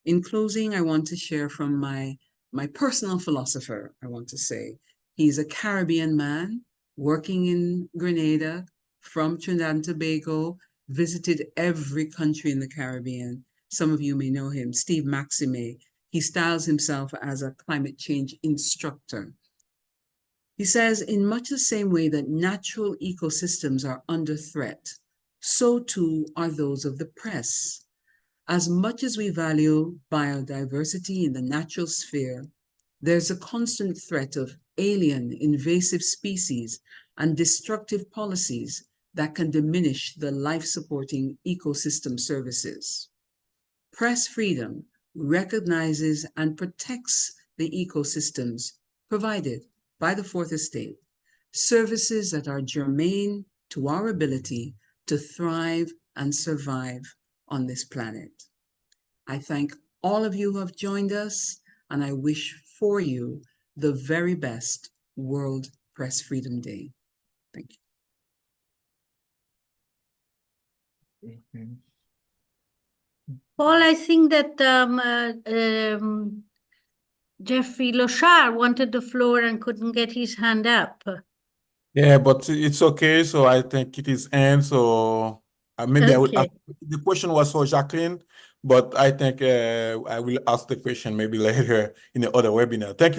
In closing, I want to share from my personal philosopher, I want to say. He's a Caribbean man working in Grenada, from Trinidad and Tobago, visited every country in the Caribbean. Some of you may know him, Steve Maxime. He styles himself as a climate change instructor. He says, in much the same way that natural ecosystems are under threat, so too are those of the press. As much as we value biodiversity in the natural sphere, there's a constant threat of alien, invasive species and destructive policies that can diminish the life-supporting ecosystem services. Press freedom recognizes and protects the ecosystems provided by the Fourth Estate, services that are germane to our ability to thrive and survive on this planet. I thank all of you who have joined us, and I wish for you the very best World Press Freedom Day. Thank you. Paul, I think that Jeffrey Lochard wanted the floor and couldn't get his hand up. Yeah, but it's okay. So I think it is end. So maybe Okay. the question was for Jacqueline, but I think I will ask the question maybe later in the other webinar. Thank you.